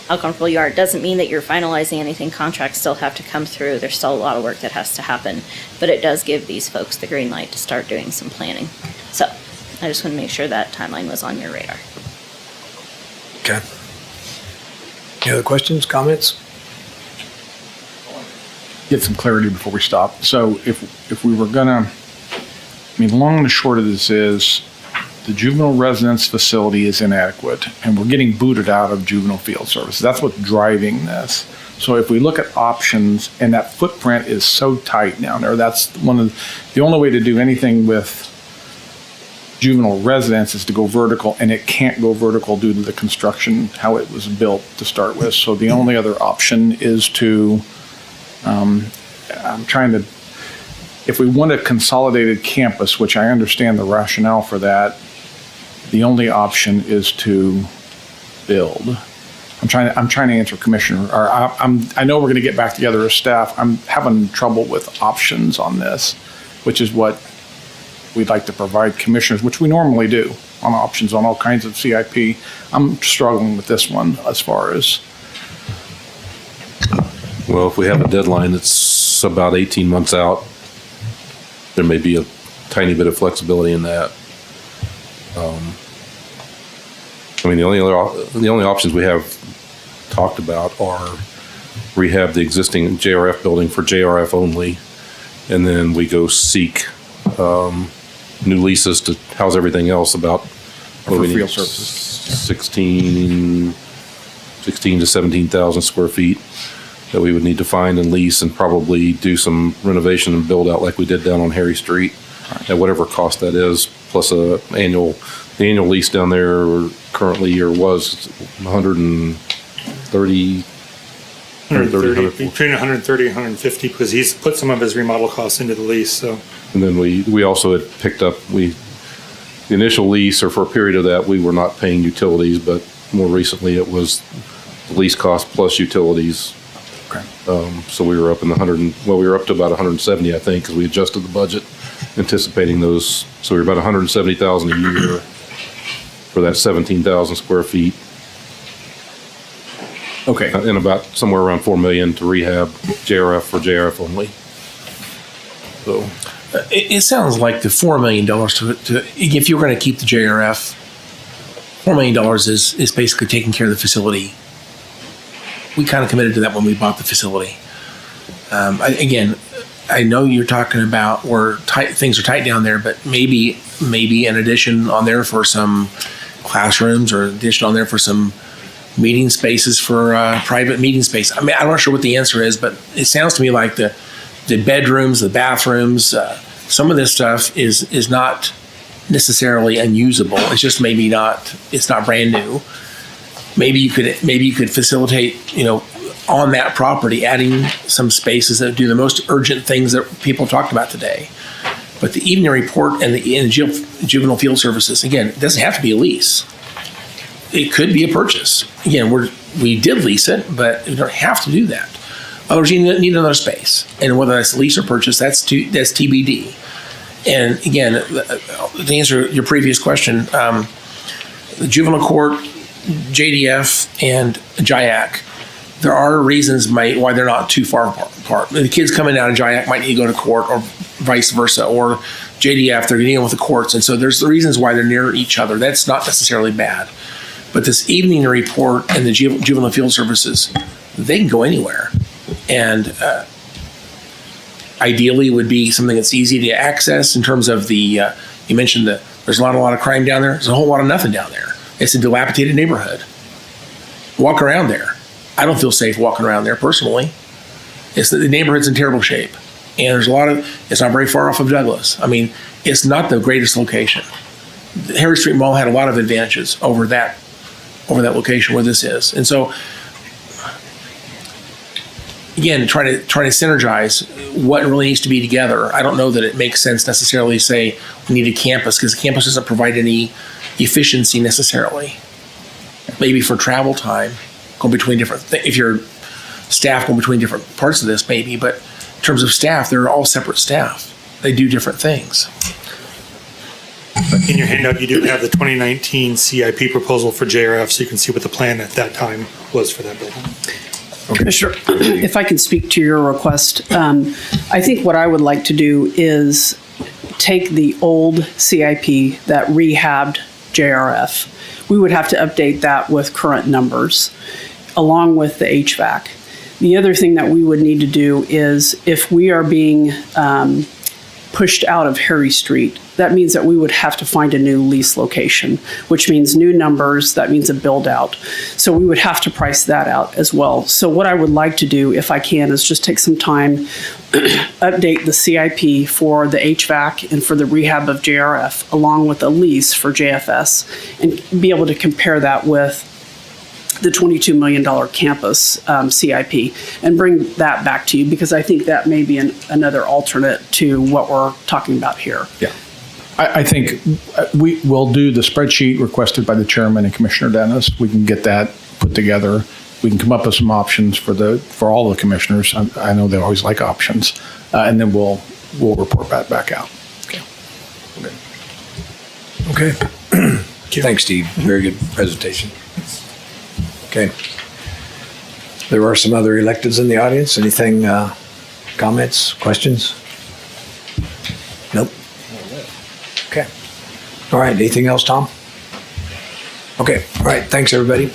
how comfortable you are. It doesn't mean that you're finalizing anything. Contracts still have to come through. There's still a lot of work that has to happen, but it does give these folks the green light to start doing some planning. So I just want to make sure that timeline was on your radar. Okay. Any other questions, comments? Get some clarity before we stop. So if we were gonna, I mean, long and the short of this is, the juvenile residence facility is inadequate and we're getting booted out of juvenile field services. That's what's driving this. So if we look at options, and that footprint is so tight down there, that's the only way to do anything with juvenile residence is to go vertical, and it can't go vertical due to the construction, how it was built to start with. So the only other option is to, if we want a consolidated campus, which I understand the rationale for that, the only option is to build. I'm trying to answer Commissioner, or I know we're going to get back together as staff. I'm having trouble with options on this, which is what we'd like to provide commissioners, which we normally do on options on all kinds of CIP. I'm struggling with this one as far as. Well, if we have a deadline that's about 18 months out, there may be a tiny bit of flexibility in that. I mean, the only options we have talked about are rehab the existing JRF building for JRF only, and then we go seek new leases to house everything else about what we need, 16 to 17,000 square feet that we would need to find and lease, and probably do some renovation and build out like we did down on Harry Street at whatever cost that is, plus the annual lease down there currently was 130 between 130 and 150, because he's put some of his remodel costs into the lease. So, and then we also had picked up the initial lease, or for a period of that, we were not paying utilities, but more recently it was the lease cost plus utilities. Okay. So we were up in we were up to about 170, I think, because we adjusted the budget anticipating those. So we were about 170,000 a year for that 17,000 square feet. Okay. And about somewhere around 4 million to rehab JRF for JRF only. So It sounds like the $4 million to if you're going to keep the JRF, $4 million is basically taking care of the facility. We kind of committed to that when we bought the facility. I know you're talking about where things are tight down there, but maybe an addition on there for some classrooms, or addition on there for some meeting spaces for private meeting space. I mean, I'm not sure what the answer is, but it sounds to me like the bedrooms, the bathrooms, some of this stuff is not necessarily unusable. It's just it's not brand new. Maybe you could facilitate, on that property, adding some spaces that do the most urgent things that people talked about today. But the evening report and the juvenile field services, again, it doesn't have to be a lease. It could be a purchase. Again, we did lease it, but we don't have to do that. Otherwise, you need another space, and whether that's lease or purchase, that's TBD. And again, to answer your previous question, the juvenile court, JDF, and JIAC, there are reasons why they're not too far apart. The kids coming out of JIAC might need to go to court, or vice versa, or JDF, they're dealing with the courts, and so there's the reasons why they're near each other. That's not necessarily bad. But this evening report and the juvenile field services, they can go anywhere. And ideally would be something that's easy to access in terms of you mentioned that there's a lot of crime down there. There's a whole lot of nothing down there. It's a dilapidated neighborhood. Walk around there. I don't feel safe walking around there personally. The neighborhood's in terrible shape. And there's it's not very far off of Douglas. I mean, it's not the greatest location. The Harry Street Mall had a lot of advantages over that location where this is. And so, again, trying to synergize what really needs to be together. I don't know that it makes sense necessarily to say we need a campus, because the campus doesn't provide any efficiency necessarily. Maybe for travel time, going between if you're staff going between different parts of this, maybe, but in terms of staff, they're all separate staff. They do different things. In your handout, you do have the 2019 CIP proposal for JRF, so you can see what the plan at that time was for that building. Commissioner, if I can speak to your request, I think what I would like to do is take the old CIP that rehabbed JRF. We would have to update that with current numbers, along with the HVAC. The other thing that we would need to do is, if we are being pushed out of Harry Street, that means that we would have to find a new lease location, which means new numbers, that means a build out. So we would have to price that out as well. So what I would like to do, if I can, is just take some time, update the CIP for the HVAC and for the rehab of JRF, along with a lease for JFS, and be able to compare that with the $22 million campus CIP and bring that back to you, because I think that may be another alternate to what we're talking about here. Yeah. I think we will do the spreadsheet requested by the chairman and Commissioner Dennis. We can get that put together. We can come up with some options for all the commissioners. I know they always like options, and then we'll report that back out. Okay. Thanks, Steve. Very good presentation. Okay. There are some other electeds in the audience. Anything, comments, questions? Nope. Okay. All right. Anything else, Tom? Okay. All right. Thanks, everybody.